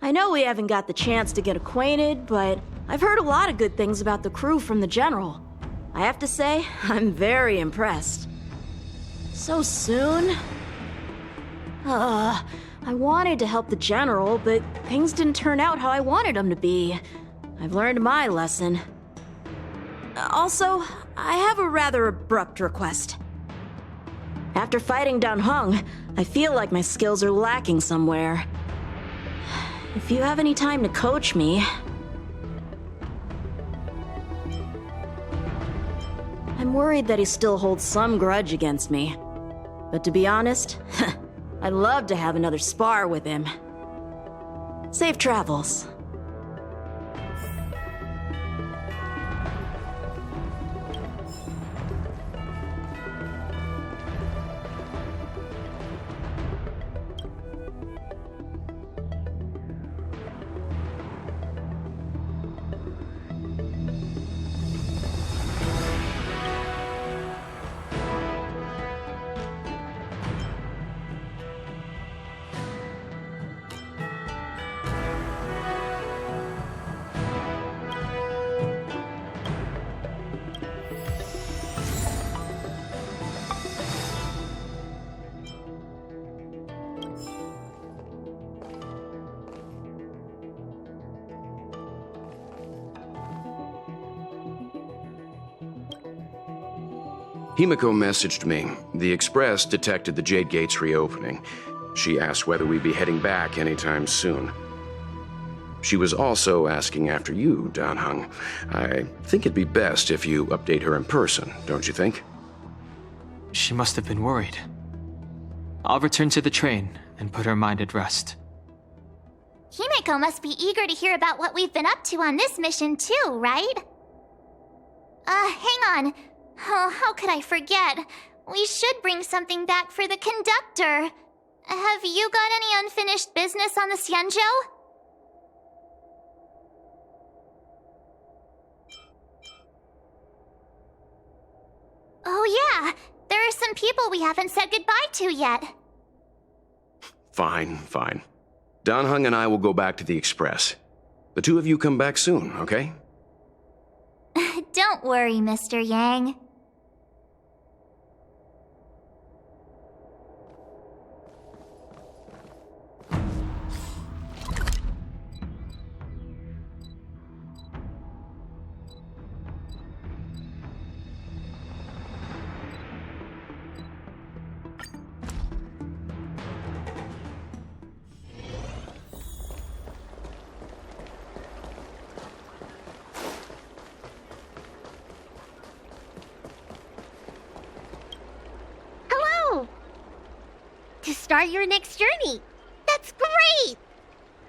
I know we haven't got the chance to get acquainted, but I've heard a lot of good things about the crew from the General. I have to say, I'm very impressed. So soon? I wanted to help the General, but things didn't turn out how I wanted them to be. I've learned my lesson. Also, I have a rather abrupt request. After fighting Dan Heng, I feel like my skills are lacking somewhere. If you have any time to coach me... I'm worried that he still holds some grudge against me. But to be honest, I'd love to have another spar with him. Safe travels. Himiko messaged me. The Express detected the Jade Gates reopening. She asked whether we'd be heading back anytime soon. She was also asking after you, Dan Heng. I think it'd be best if you update her in person, don't you think? She must have been worried. I'll return to the train and put her mind at rest. Himiko must be eager to hear about what we've been up to on this mission too, right? Hang on. Oh, how could I forget? We should bring something back for the conductor. Have you got any unfinished business on the Xianzhou? Oh yeah, there are some people we haven't said goodbye to yet. Fine. Dan Heng and I will go back to the Express. The two of you come back soon, okay? Don't worry, Mr. Yang. To start your next journey. That's great!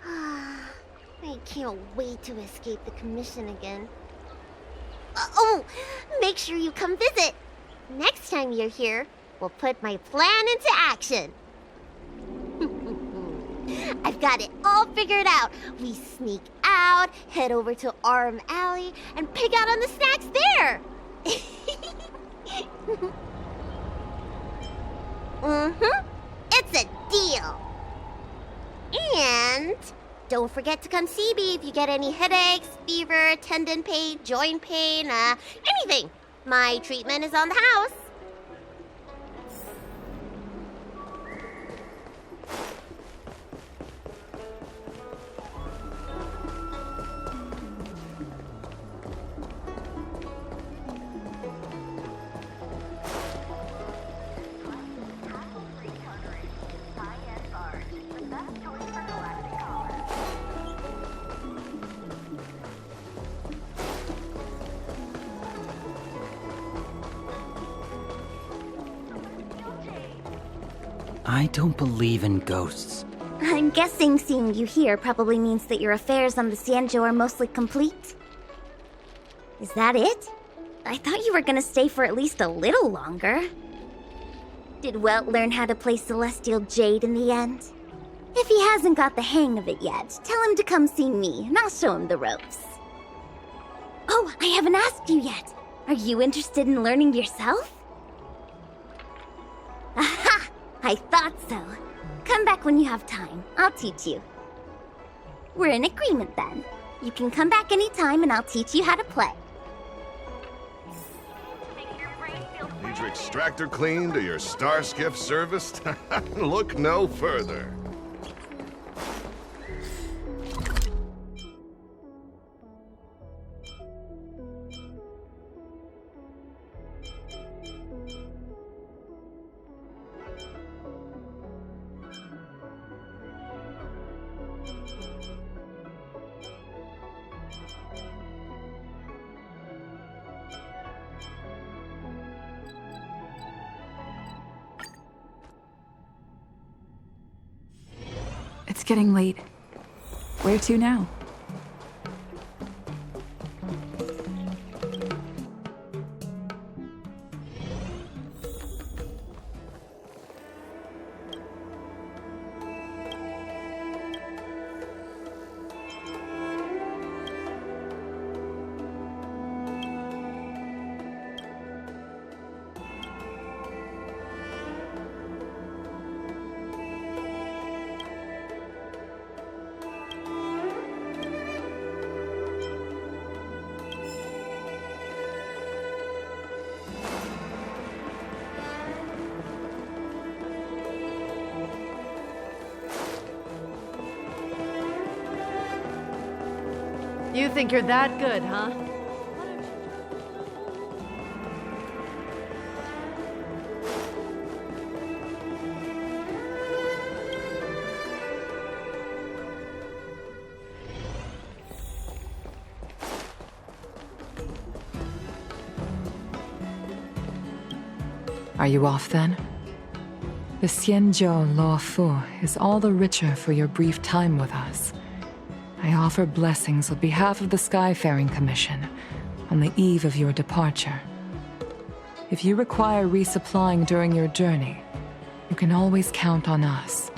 I can't wait to escape the commission again. Make sure you come visit. Next time you're here, we'll put my plan into action. I've got it all figured out. We sneak out, head over to Arm Alley, and pick out on the snacks there. It's a deal. And don't forget to come see me if you get any headaches, fever, tendon pain, joint pain, anything. My treatment is on the house. I don't believe in ghosts. I'm guessing seeing you here probably means that your affairs on the Xianzhou are mostly complete. Is that it? I thought you were gonna stay for at least a little longer. Did Welt learn how to play Celestial Jade in the end? If he hasn't got the hang of it yet, tell him to come see me, and I'll show him the ropes. Oh, I haven't asked you yet. Are you interested in learning yourself? Aha! I thought so. Come back when you have time. I'll teach you. We're in agreement then. You can come back anytime and I'll teach you how to play. Need your extractor cleaned or your star skiff serviced? Look no further. It's getting late. Where to now? You think you're that good, huh? Are you off then? The Xianzhou Luofu is all the richer for your brief time with us. I offer blessings on behalf of the Skyfaring Commission on the eve of your departure. If you require resupplying during your journey, you can always count on us.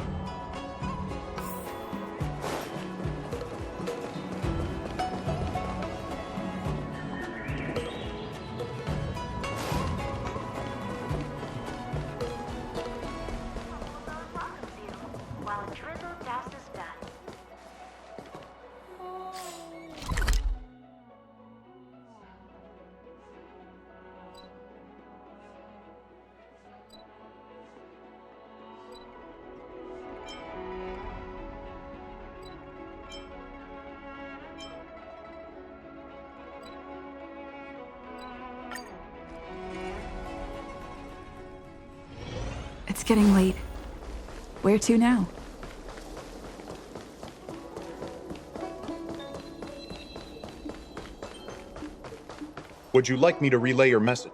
It's getting late. Where to now? Would you like me to relay your message?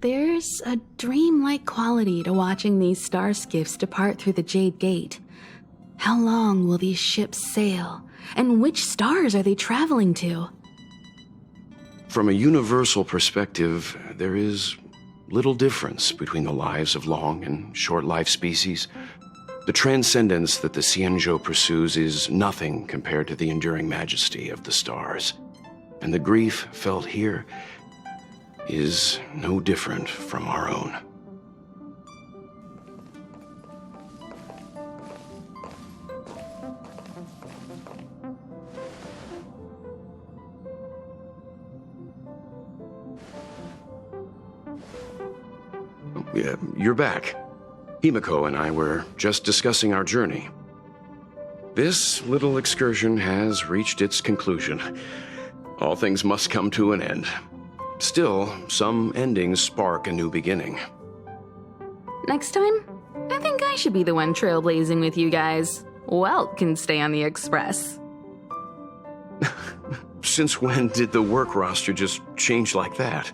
There's a dreamlike quality to watching these star skiffs depart through the Jade Gate. How long will these ships sail? And which stars are they traveling to? From a universal perspective, there is little difference between the lives of long and short-lived species. The transcendence that the Xianzhou pursues is nothing compared to the enduring majesty of the stars. And the grief felt here is no different from our own. Yeah, you're back. Himiko and I were just discussing our journey. This little excursion has reached its conclusion. All things must come to an end. Still, some endings spark a new beginning. Next time, I think I should be the one trailblazing with you guys. Welt can stay on the Express. Since when did the work roster just change like that?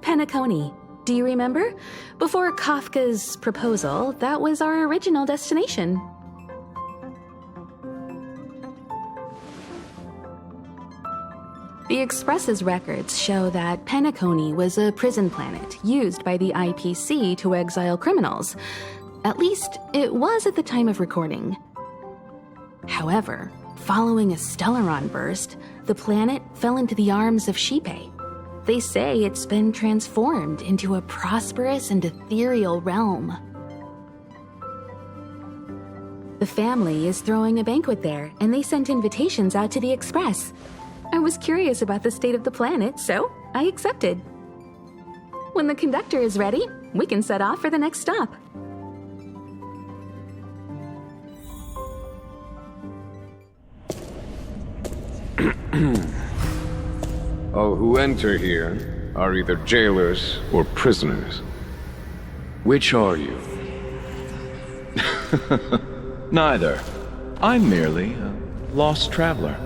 Penacony. Do you remember? Before Kafka's proposal, that was our original destination. The Express's records show that Penacony was a prison planet used by the IPC to exile criminals. At least, it was at the time of recording. However, following a Stellaron burst, the planet fell into the arms of Xipe. They say it's been transformed into a prosperous and ethereal realm. The family is throwing a banquet there, and they sent invitations out to the Express. I was curious about the state of the planet, so I accepted. When the conductor is ready, we can set off for the next stop. All who enter here are either jailers or prisoners. Which are you? Neither. I'm merely a lost traveler.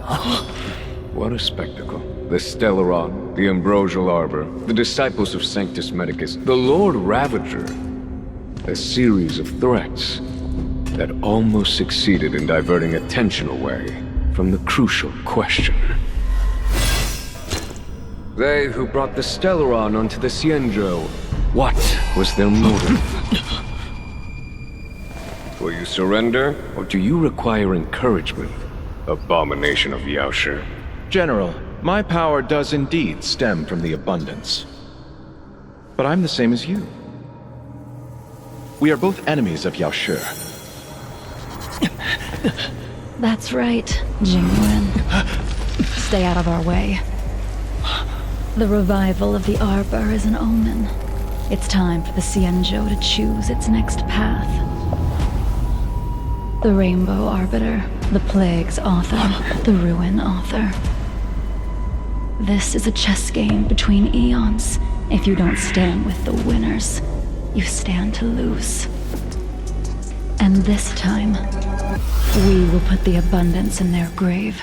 What a spectacle. The Stellaron, the Ambrosial Arbor, the Disciples of Sanctus Medicus, the Lord Ravager. A series of threats that almost succeeded in diverting attention away from the crucial question. They who brought the Stellaron onto the Xianzhou, what was their motive? Will you surrender, or do you require encouragement, abomination of Yaoshi? General, my power does indeed stem from the abundance. But I'm the same as you. We are both enemies of Yaoshi. That's right, Jingyun. Stay out of our way. The revival of the Arbor is an omen. It's time for the Xianzhou to choose its next path. The Rainbow Arbiter, the Plague's author, the Ruin author. This is a chess game between eons. If you don't stand with the winners, you stand to lose. And this time, we will put the abundance in their grave.